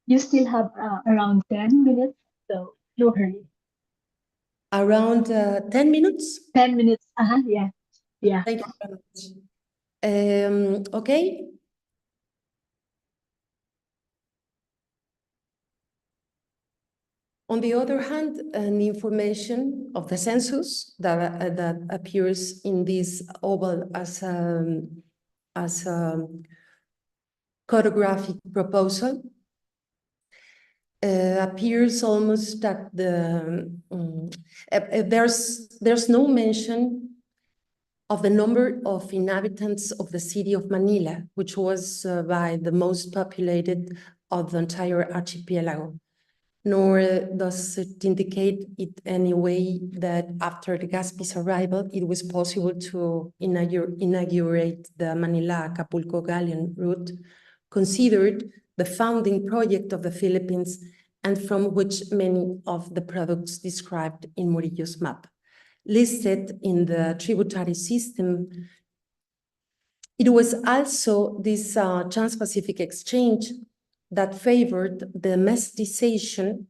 You still have around 10 minutes, so no hurry. Around 10 minutes? 10 minutes, yeah. Yeah. Thank you very much. Okay. On the other hand, an information of the census that appears in this oval as a cartographic proposal appears almost at the there's no mention of the number of inhabitants of the city of Manila, which was by the most populated of the entire archipelago, nor does it indicate in any way that after the Legazpi's arrival, it was possible to inaugurate the Manila-Acapulco galleon route, considered the founding project of the Philippines and from which many of the products described in Murillo's map. Listed in the tributary system, it was also this Trans-Pacific exchange that favored the mestization,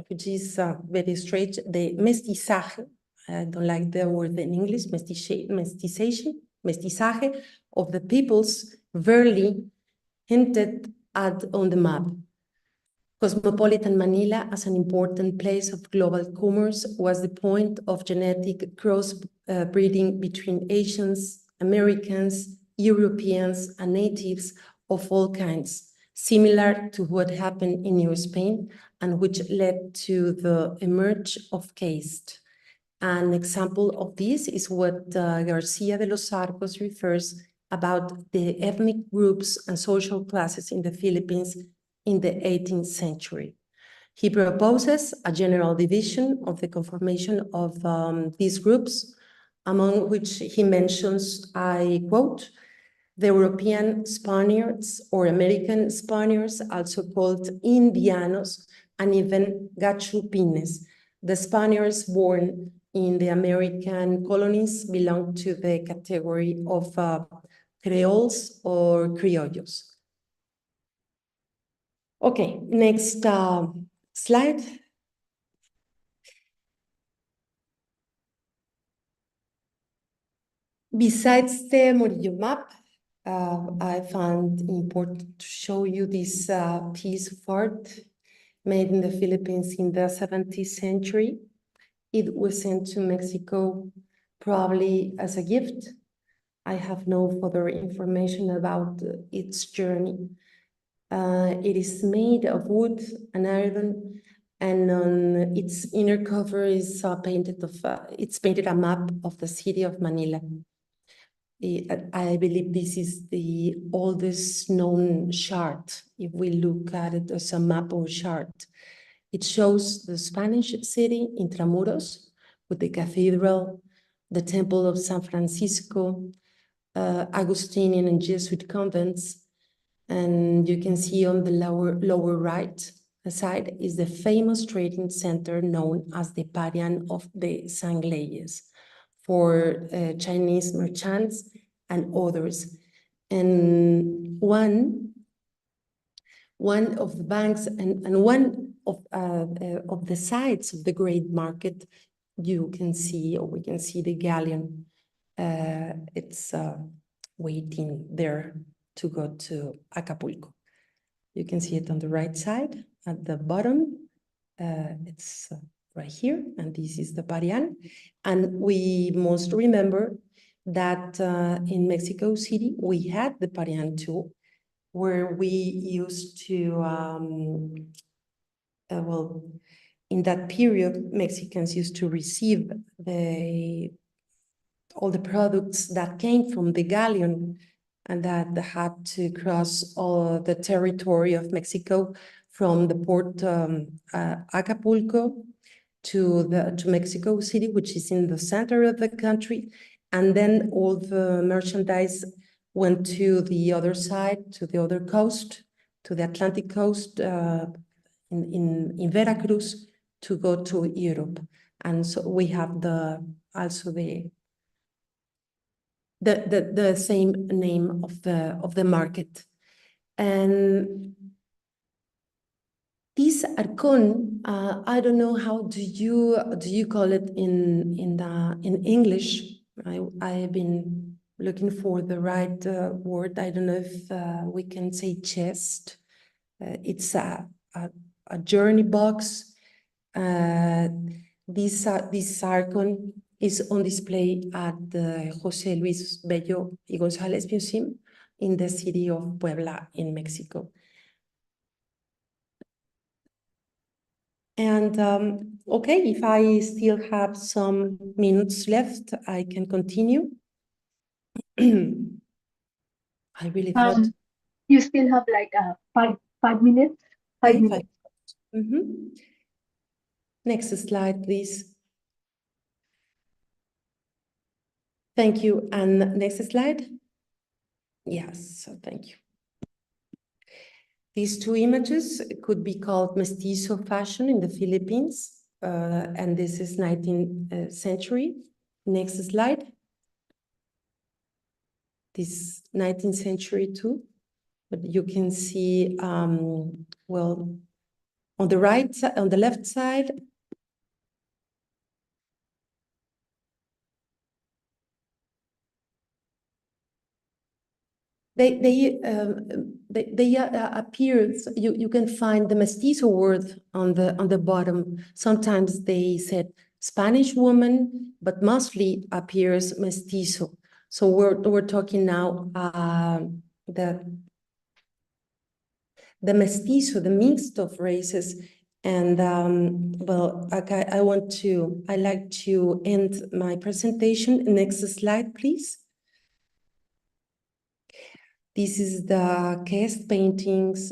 which is very strange, the mestizaje, I don't like the word in English, mestizaje of the peoples rarely hinted at on the map. Cosmopolitan Manila, as an important place of global commerce, was the point of genetic cross-breeding between Asians, Americans, Europeans, and natives of all kinds, similar to what happened in New Spain and which led to the emerge of caste. An example of this is what Garcia de los Arcos refers about the ethnic groups and social classes in the Philippines in the 18th century. He proposes a general division of the conformation of these groups, among which he mentions, I quote, the European Spaniards or American Spaniards, also called Indianos, and even Gachupines. The Spaniards born in the American colonies belong to the category of Creoles or Criollos. Okay, next slide. Besides the Murillo map, I found important to show you this piece of art made in the Philippines in the 17th century. It was sent to Mexico probably as a gift. I have no further information about its journey. It is made of wood and iron, and on its inner cover is it's painted a map of the city of Manila. I believe this is the oldest known chart. If we look at it as a map or chart, it shows the Spanish city Intramuros with the cathedral, the Temple of San Francisco, Augustinian and Jesuit convents, and you can see on the lower right side is the famous trading center known as the Parian of the Sangleyes for Chinese merchants and others. And one of the banks and one of the sides of the great market, you can see, or we can see the galleon. It's waiting there to go to Acapulco. You can see it on the right side at the bottom. It's right here, and this is the Parian. And we must remember that in Mexico City, we had the Parian too, where we used to, in that period, Mexicans used to receive all the products that came from the galleon and that had to cross all the territory of Mexico from the port Acapulco to Mexico City, which is in the center of the country. And then all the merchandise went to the other side, to the other coast, to the Atlantic coast in Veracruz to go to Europe. And so we have also the same name of the market. And this arcon, I don't know how do you call it in English. I have been looking for the right word. I don't know if we can say chest. It's a journey box. This arcon is on display at the José Luis Bello y González Museum in the city of Puebla in Mexico. And okay, if I still have some minutes left, I can continue. I really thought. You still have like 5 minutes. Okay, 5 minutes. Next slide, please. Thank you. And next slide. Yes, so thank you. These two images could be called mestizo fashion in the Philippines, and this is 19th century. Next slide. This 19th century too, but you can see, well, on the right side, on the left side, they appear. You can find the mestizo word on the bottom. Sometimes they said Spanish woman, but mostly appears mestizo. So we're talking now the mestizo, the mixed of races. And well, okay, I like to end my presentation. Next slide, please. This is the cast paintings.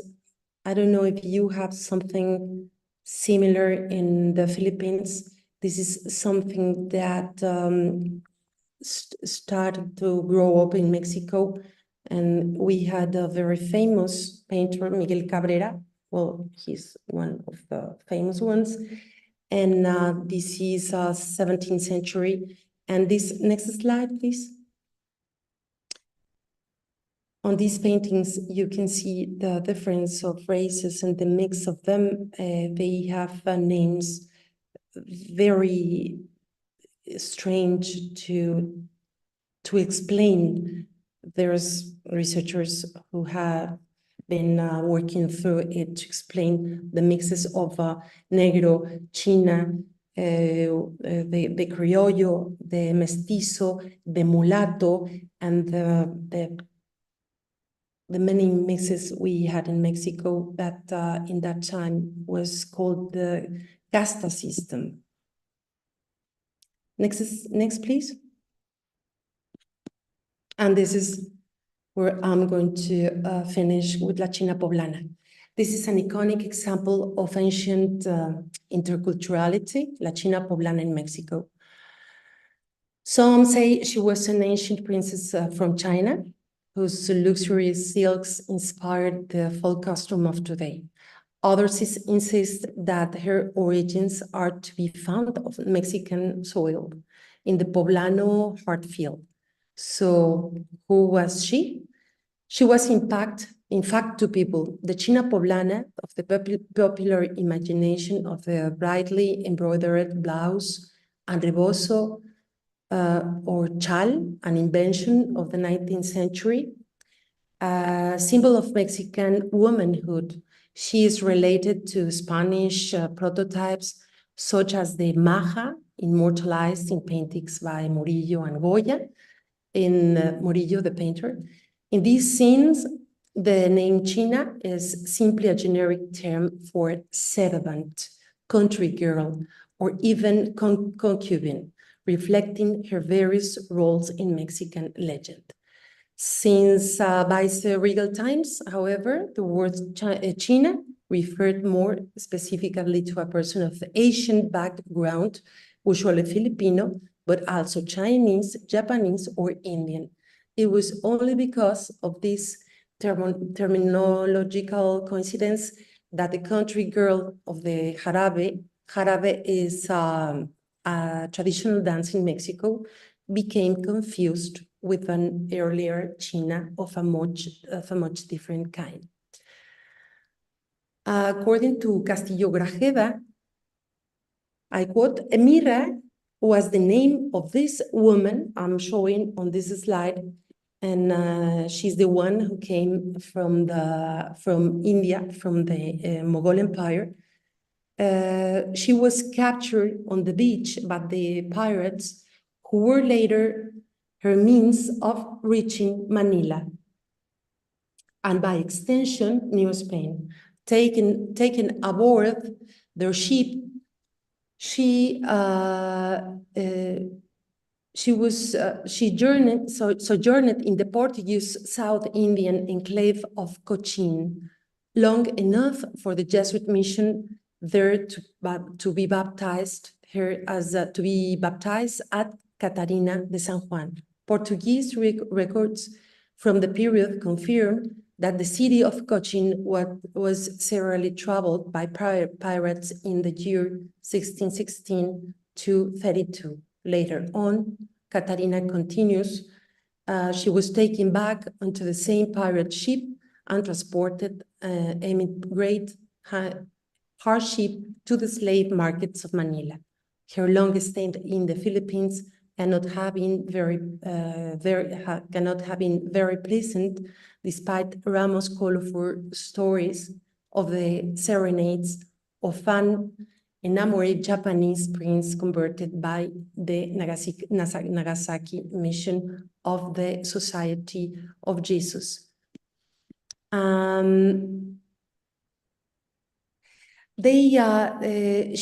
I don't know if you have something similar in the Philippines. This is something that started to grow up in Mexico. And we had a very famous painter, Miguel Cabrera. Well, he's one of the famous ones. And this is 17th century. And this next slide, please. On these paintings, you can see the difference of races and the mix of them. They have names very strange to explain. There's researchers who have been working through it to explain the mixes of negro, china, the criollo, the mestizo, the mulatto, and the many mixes we had in Mexico that in that time was called the casta system. Next, please. And this is where I'm going to finish with La China Poblana. This is an iconic example of ancient interculturality, La China Poblana in Mexico. Some say she was an ancient princess from China, whose luxury silks inspired the folk costume of today. Others insist that her origins are to be found on Mexican soil in the Poblano Heartfield. So who was she? She was in fact two people, the China Poblana of the popular imagination of the brightly embroidered blouse and rebozo, or chal, an invention of the 19th century, a symbol of Mexican womanhood. She is related to Spanish prototypes such as the maja, immortalized in paintings by Murillo and Goya, in Murillo, the painter. In these scenes, the name China is simply a generic term for servant, country girl, or even concubine, reflecting her various roles in Mexican legend. Since vice-regal times, however, the word China referred more specifically to a person of Asian background, usually Filipino, but also Chinese, Japanese, or Indian. It was only because of this terminological coincidence that the country girl of the jarabe is a traditional dance in Mexico, became confused with an earlier China of a much different kind. According to Castillo Grajeda, I quote, Emira was the name of this woman I'm showing on this slide, and she's the one who came from India, from the Mughal Empire. She was captured on the beach by the pirates, who were later her means of reaching Manila, and by extension, New Spain. Taken aboard their ship, she sojourned in the Portuguese South Indian enclave of Cochin, long enough for the Jesuit mission there to be baptized at Catarina de San Juan. Portuguese records from the period confirm that the city of Cochin was severely troubled by pirates in the year 1616 to 32. Later on, Catarina continues, she was taken back onto the same pirate ship and transported amid great hardship to the slave markets of Manila. Her long stay in the Philippines cannot have been very pleasant, despite Ramos' colorful stories of the serenades of an enamored Japanese prince converted by the Nagasaki mission of the Society of Jesus.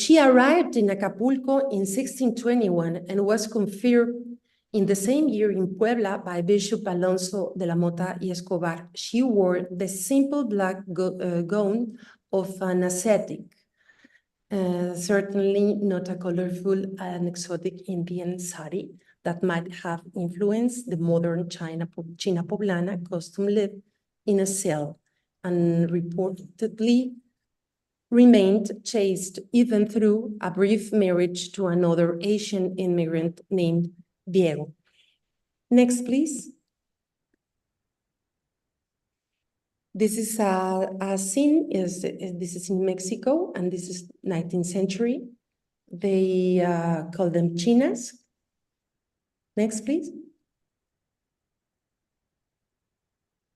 She arrived in Acapulco in 1621 and was confirmed in the same year in Puebla by Bishop Alonso de la Mota y Escobar. She wore the simple black gown of an ascetic, certainly not a colorful and exotic Indian sari that might have influenced the modern China poblana costume lived in a cell and reportedly remained chaste even through a brief marriage to another Asian immigrant named Diego. Next, please. This is a scene, this is in Mexico, and this is 19th century. They call them chinas. Next, please.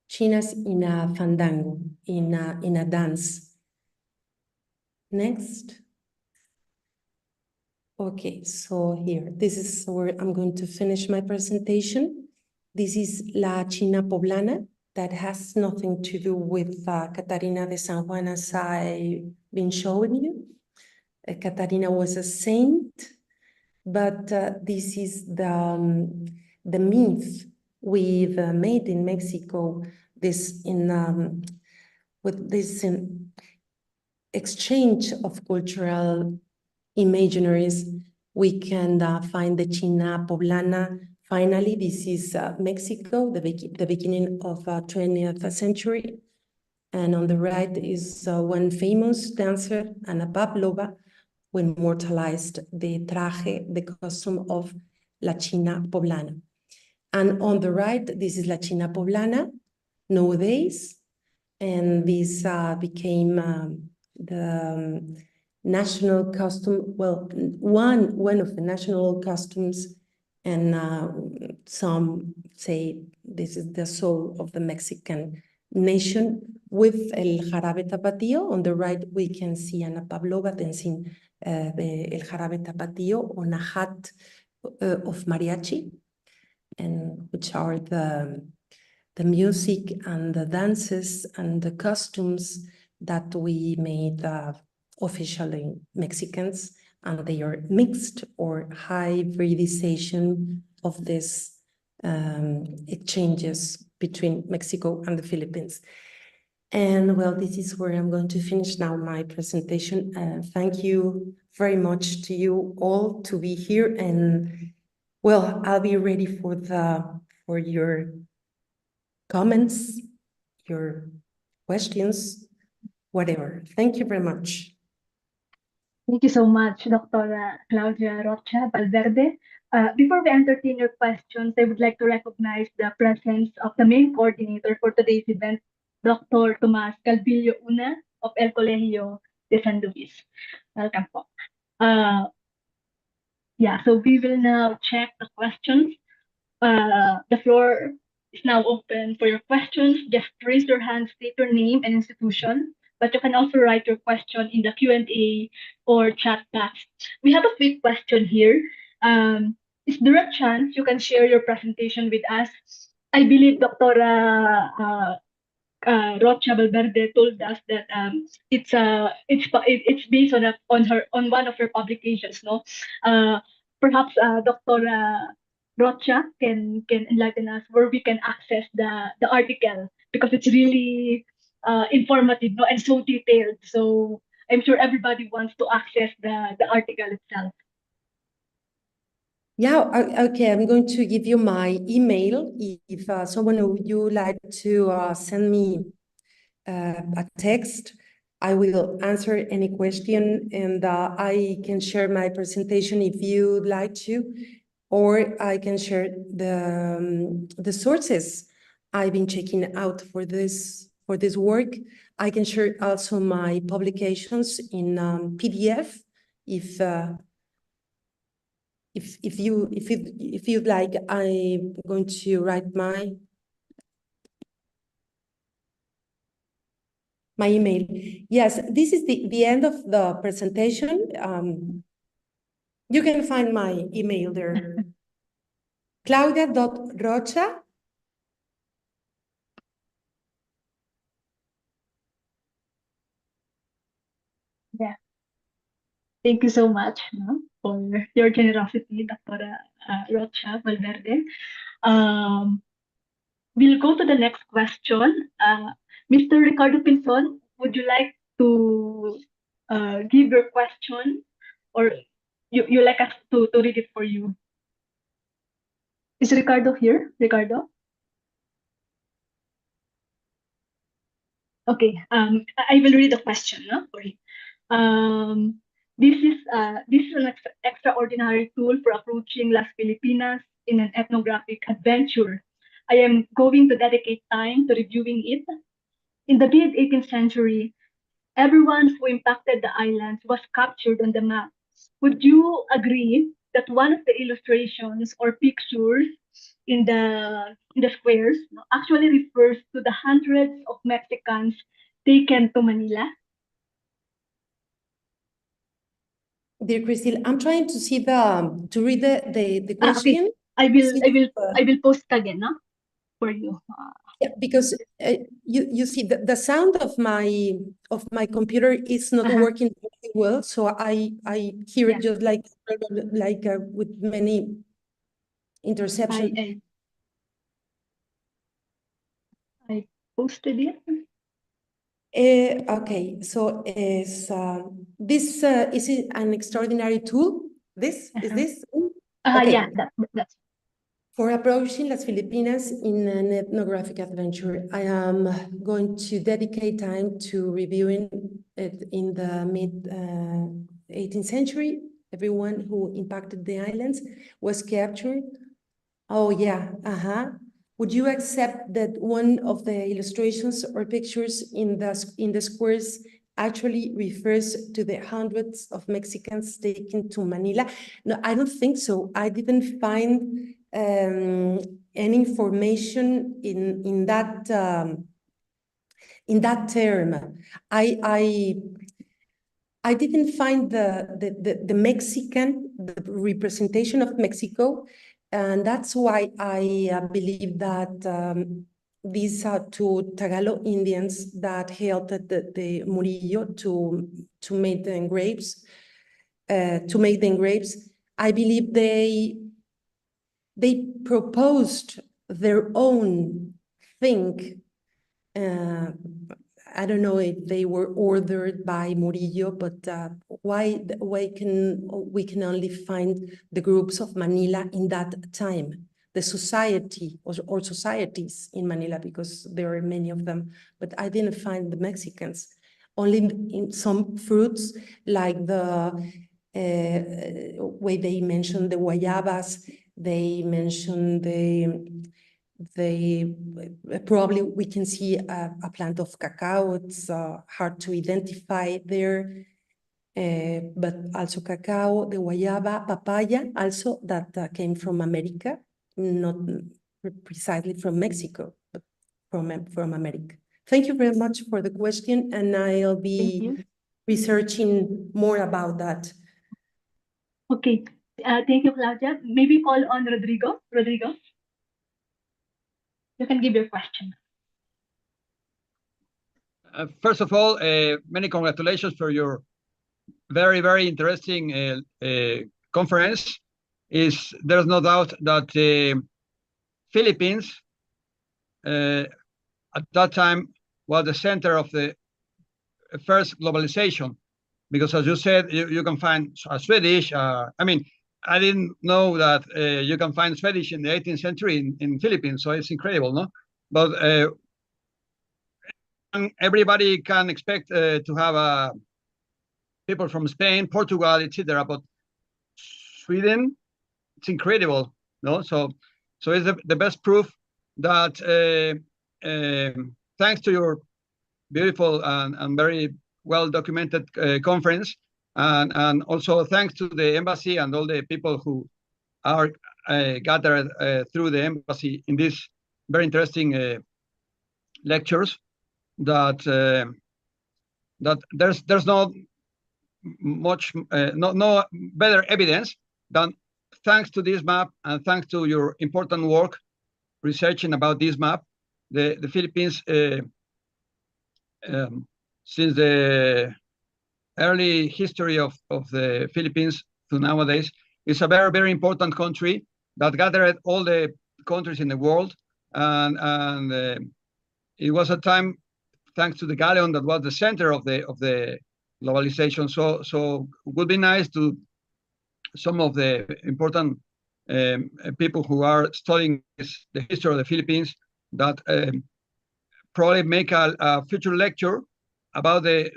Chinas in a fandango, in a dance. Next. Okay, so here, this is where I'm going to finish my presentation. This is La China Poblana. That has nothing to do with Catarina de San Juan, as I've been showing you. Catarina was a saint, but this is the myth we've made in Mexico. With this exchange of cultural imaginaries, we can find the China Poblana. Finally, this is Mexico, the beginning of 20th century. And on the right is one famous dancer, Ana Pavlova, who immortalized the traje, the costume of La China Poblana. And on the right, this is La China Poblana nowadays. And this became the national costume, well, one of the national costumes, and some say this is the soul of the Mexican nation. With El Jarabe Tapatío, on the right we can see Ana Pavlova dancing the El Jarabe Tapatío on a hat of mariachi, and which are the music and the dances and the costumes that we made officially Mexicans, and they are mixed or hybridization of these exchanges between Mexico and the Philippines. And well, this is where I'm going to finish now my presentation. Thank you very much to you all to be here, and well, I'll be ready for your comments, your questions, whatever. Thank you very much. Thank you so much, Dr. Claudia Rocha Valverde. Before we entertain your questions, I would like to recognize the presence of the main coordinator for today's event, Dr. Tomas Calvillo Una of El Colegio de San Luis. Welcome po. Yeah, so we will now check the questions. The floor is now open for your questions. Just raise your hand, state your name and institution, but you can also write your question in the Q&A or chat box. We have a quick question here. Is there a chance you can share your presentation with us? I believe Dr. Rocha Valverde told us that it's based on one of her publications, no? Perhaps Dr. Rocha can enlighten us where we can access the article, because it's really informative, no, and so detailed. So I'm sure everybody wants to access the article itself. Yeah, okay, I'm going to give you my email. If someone would you like to send me a text, I will answer any question, and I can share my presentation if you'd like to, or I can share the sources I've been checking out for this work. I can share also my publications in PDF if you'd like. I'm going to write my email. Yes, this is the end of the presentation. You can find my email there. Claudia.rocha. Yeah. Thank you so much, no, for your generosity, Dr. Rocha Valverde. We'll go to the next question. Mr. Ricardo Pinson, would you like to give your question, or you like us to read it for you? Is Ricardo here? Ricardo? Okay, I will read the question, no, for you. This is an extraordinary tool for approaching Las Filipinas in an ethnographic adventure. I am going to dedicate time to reviewing it. In the mid-18th century, everyone who impacted the islands was captured on the map. Would you agree that one of the illustrations or pictures in the squares actually refers to the hundreds of Mexicans taken to Manila? Dear Christine, I'm trying to see to read the question. Okay. I will post again, no, for you. Yeah, because you see the sound of my computer is not working very well, so I hear it just like with many interceptions. I posted it. Okay, so is this is it an extraordinary tool? Is this? Okay. Yeah, that's for approaching Las Filipinas in an ethnographic adventure. I am going to dedicate time to reviewing it in the mid-18th century. Everyone who impacted the islands was captured. Oh yeah, Would you accept that one of the illustrations or pictures in the squares actually refers to the hundreds of Mexicans taken to Manila? No, I don't think so. I didn't find any information in that term. I didn't find the Mexican, the representation of Mexico, and that's why I believe that these two Tagalog Indians that helped the Murillo to make the engraves. I believe they proposed their own thing. I don't know if they were ordered by Murillo, but why we can only find the groups of Manila in that time, the society or societies in Manila, because there are many of them, but I didn't find the Mexicans. Only in some fruits, like the way they mentioned the guayabas, they mentioned probably we can see a plant of cacao. It's hard to identify there, but also cacao, the guayaba, papaya, also that came from America, not precisely from Mexico, but from America. Thank you very much for the question, and I'll be researching more about that. Okay, thank you, Claudia. Maybe call on Rodrigo. Rodrigo, you can give your question. First of all, many congratulations for your very, very interesting conference. There's no doubt that Philippines at that time was the center of the first globalization, because as you said, you can find Swedish. I mean, I didn't know that you can find Swedish in the 18th century in Philippines, so it's incredible, no? But everybody can expect to have people from Spain, Portugal, etc. But Sweden, it's incredible, no? So it's the best proof that thanks to your beautiful and very well documented conference, and also thanks to the embassy and all the people who are gathered through the embassy in these very interesting lectures, that there's no much no better evidence than thanks to this map and thanks to your important work researching about this map, the Philippines since the early history of the Philippines to nowadays is a very, very important country that gathered all the countries in the world, and it was a time thanks to the galleon that was the center of the globalization. So it would be nice to some of the important people who are studying the history of the Philippines that probably make a future lecture about the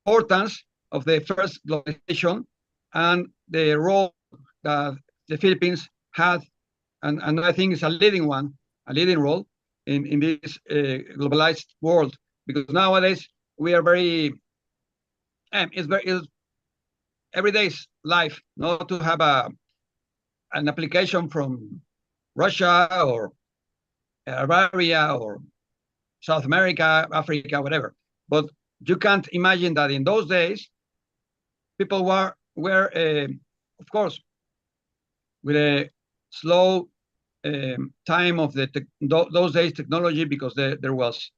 importance of the first globalization and the role that the Philippines had, and I think it's a leading role in this globalized world, because nowadays we are very, it's everyday's life not to have an application from Russia or Bavaria or South America, Africa, whatever. But you can't imagine that in those days, people were of course, with a slow time of those days technology, because there was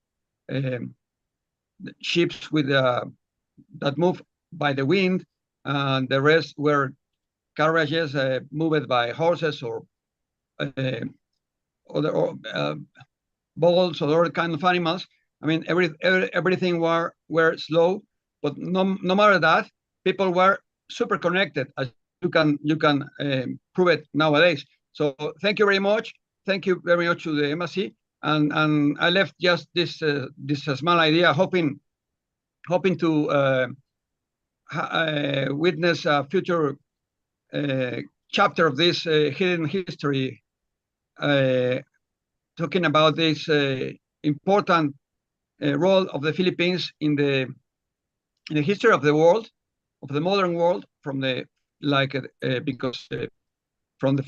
ships with that move by the wind, and the rest were carriages moved by horses or other bulls or other kind of animals. I mean, everything were slow, but no matter that, people were super connected, as you can prove it nowadays. So thank you very much. Thank you very much to the embassy, and I left just this small idea, hoping to witness a future chapter of this hidden history, talking about this important role of the Philippines in the history of the world, of the modern world, from the because from the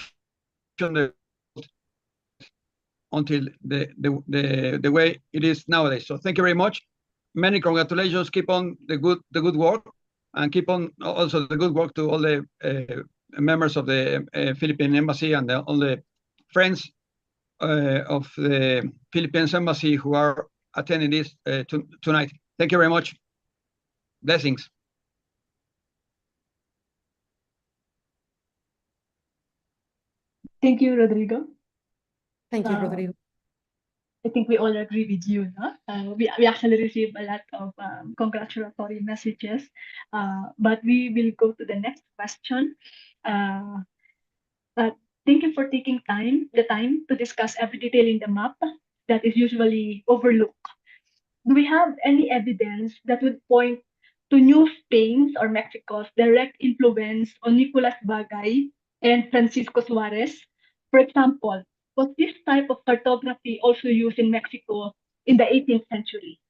until the way it is nowadays. So thank you very much. Many congratulations. Keep on the good work, and keep on also the good work to all the members of the Philippine embassy and all the friends of the Philippines Embassy who are attending this tonight. Thank you very much. Blessings. Thank you, Rodrigo. Thank you, Rodrigo. I think we all agree with you, no? We actually received a lot of congratulatory messages, but we will go to the next question. Thank you for taking the time to discuss every detail in the map that is usually overlooked. Do we have any evidence that would point to New Spain's or Mexico's direct influence on Nicolas Bagay and Francisco Suarez? For example, was this type of cartography also used in Mexico in the 18th century?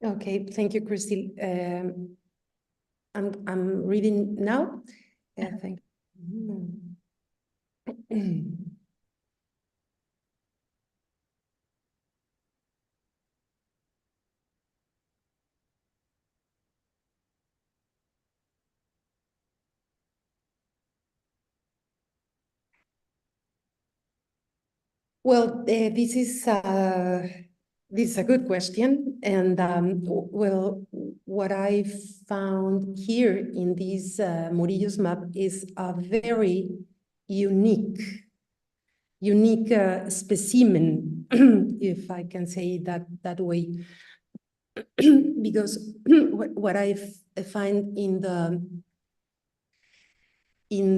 Okay, thank you, Christy. I'm reading now. Thank you. Well, this is a good question, and well, what I found here in this Murillo's map is a very unique specimen, if I can say that way, because what I find in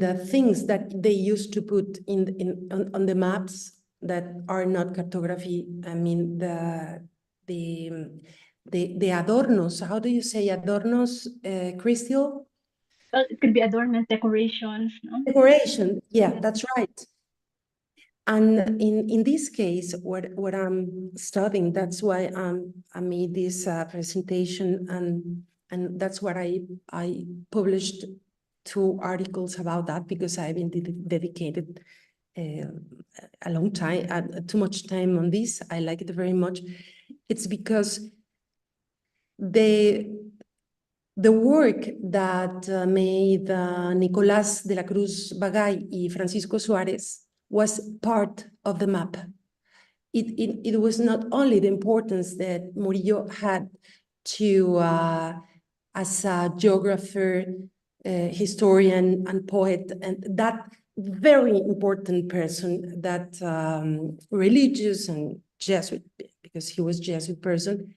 the things that they used to put on the maps that are not cartography. I mean the adornos. How do you say adornos, Crystal? Well, it could be adornment, decorations, no? Decoration. Yeah, that's right. And in this case, what I'm studying, that's why I made this presentation, and that's what I published 2 articles about that, because I've been dedicated a long time, too much time on this. I like it very much. It's because the work that made Nicolás de la Cruz Bagay y Francisco Suárez was part of the map. It was not only the importance that Murillo had to, as a geographer, historian, and poet, and that very important person, that religious and Jesuit, because he was Jesuit person.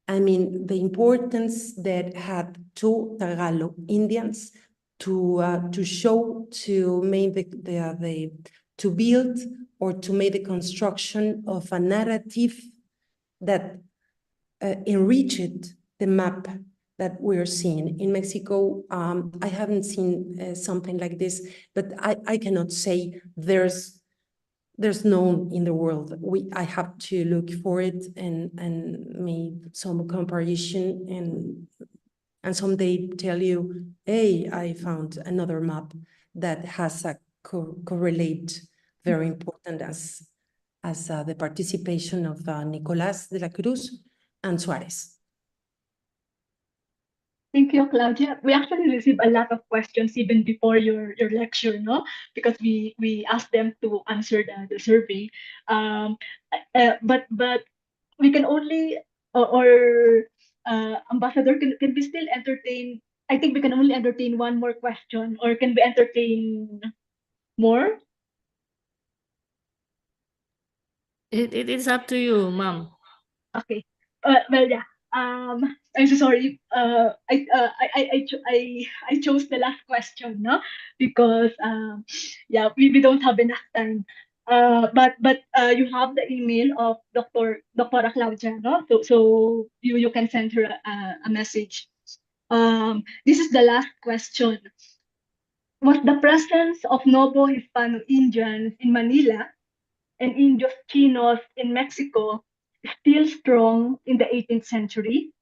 I mean, the importance that had 2 Tagalog Indians to show, to make to build or to make the construction of a narrative that enriched the map that we're seeing in Mexico. I haven't seen something like this, but I cannot say there's none in the world. I have to look for it and make some comparison and someday tell you, hey, I found another map that has a correlate very important as the participation of Nicolás de la Cruz and Suárez. Thank you, Claudia. We actually received a lot of questions even before your lecture, no? Because we asked them to answer the survey. But we can only, or Ambassador, can we still entertain? I think we can only entertain one more question, or can we entertain more? It is up to you, ma'am. Okay. Well, yeah. I'm so sorry. I chose the last question, no, because yeah, we don't have enough time. But you have the email of Dr. Claudia, no? So you can send her a message. This is the last question. Was the presence of Novo Hispano-Indians in Manila and Indios Chinos in Mexico still strong in the 18th century?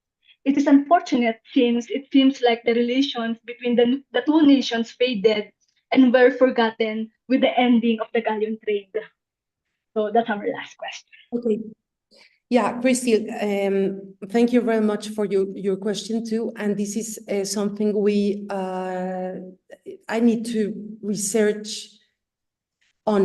It is unfortunate since it seems like the relations between the 2 nations faded and were forgotten with the ending of the galleon trade. So that's our last question. Okay. Yeah, Christy, thank you very much for your question too. And this is something I need to research on,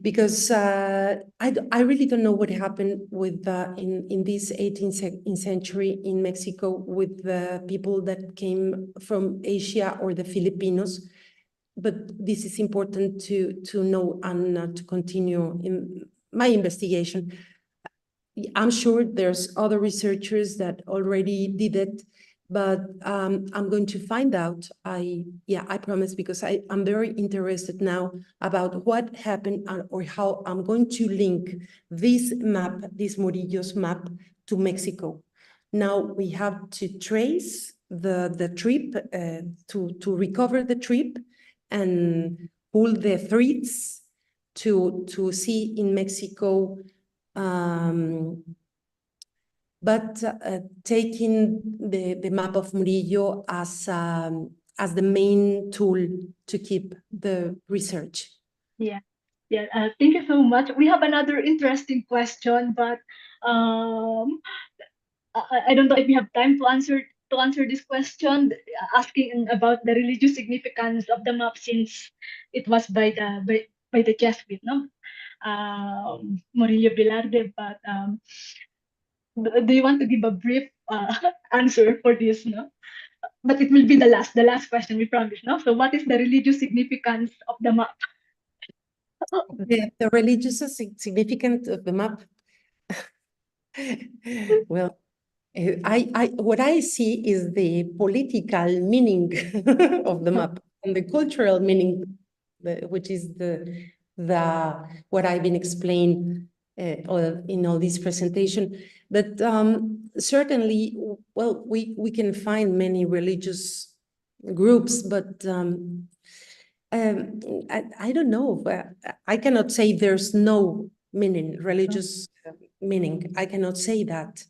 because I really don't know what happened with in this 18th century in Mexico with the people that came from Asia or the Filipinos. But this is important to know and to continue in my investigation. I'm sure there's other researchers that already did it, but I'm going to find out. I promise, because I'm very interested now about what happened or how I'm going to link this map, this Murillo's map, to Mexico. Now we have to trace the trip, to recover the trip and pull the threads to see in Mexico, but taking the map of Murillo as the main tool to keep the research. Yeah, thank you so much. We have another interesting question, but I don't know if we have time to answer this question, asking about the religious significance of the map, since it was by the Jesuit, no, Murillo Velarde. But do you want to give a brief answer for this, no? But it will be the last question, we promise, no? So what is the religious significance of the map? The religious significance of the map. Well, what I see is the political meaning of the map and the cultural meaning, which is the what I've been explaining in all this presentation. But certainly, well, we can find many religious groups, but I don't know. I cannot say there's no meaning, religious meaning. I cannot say that.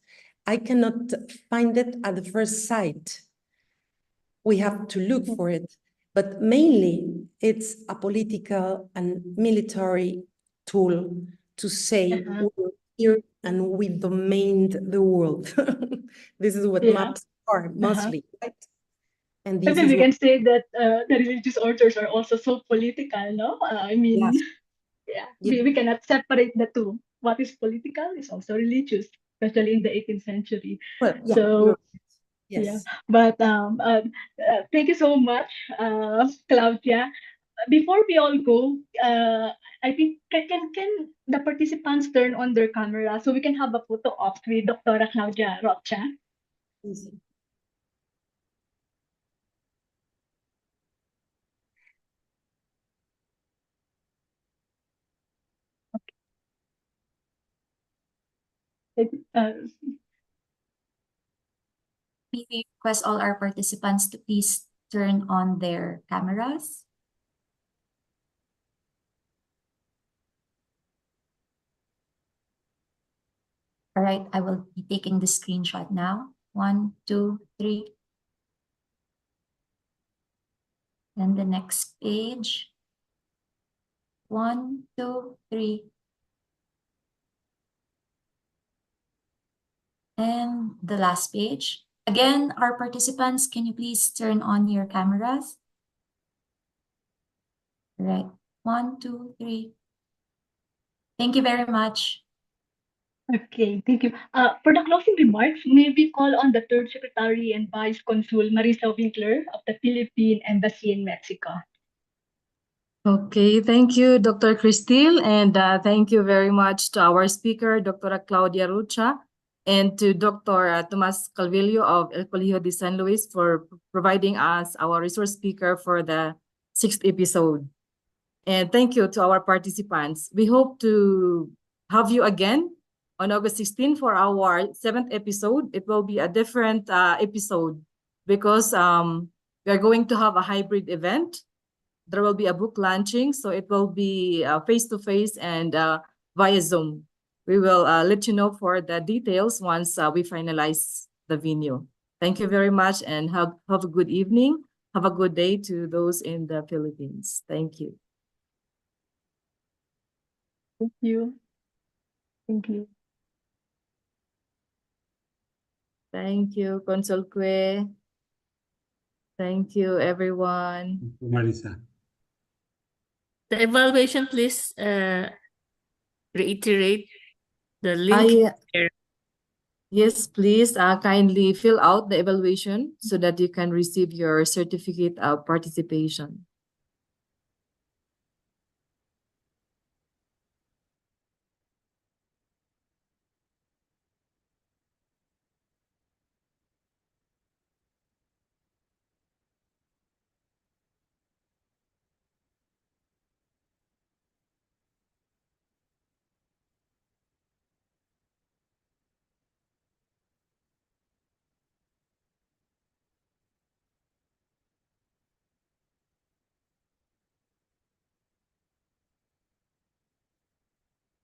I cannot find it at the first sight. We have to look for it. But mainly, it's a political and military tool to say we're here and we domained the world. This is what maps are mostly, right? And this Maybe is we can say that the religious orders are also so political, no? I mean, yes. we cannot separate the two. What is political is also religious, especially in the 18th century. Well, yeah, So, yes. yeah. But thank you so much, Claudia. Before we all go, I think can the participants turn on their camera so we can have a photo op with Dr. Claudia Rocha? We request all our participants to please turn on their cameras. All right, I will be taking the screenshot now. 1, 2, 3. Then the next page. 1, 2, 3. And the last page. Again, our participants, can you please turn on your cameras? All right, 1, 2, 3. Thank you very much. Okay, thank you. For the closing remarks, may we call on the Third Secretary and Vice Consul Marisa Winkler of the Philippine Embassy in Mexico. Okay, thank you, Dr. Cristil, and thank you very much to our speaker, Dr. Claudia Rocha, and to Dr. Tomas Calvillo of El Colegio de San Luis for providing us our resource speaker for the 6th episode. And thank you to our participants. We hope to have you again on August 16 for our 7th episode. It will be a different episode because we are going to have a hybrid event. There will be a book launching, so it will be face-to-face and via Zoom. We will let you know for the details once we finalize the venue. Thank you very much and have a good evening. Have a good day to those in the Philippines. Thank you. Thank you. Thank you. Thank you, Consul Kwe. Thank you, everyone. Thank you, Marisa. The evaluation, please reiterate the link. here. Yes, please kindly fill out the evaluation so that you can receive your certificate of participation.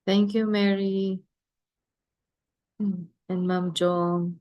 Thank you, Mary. And Ma'am Jong.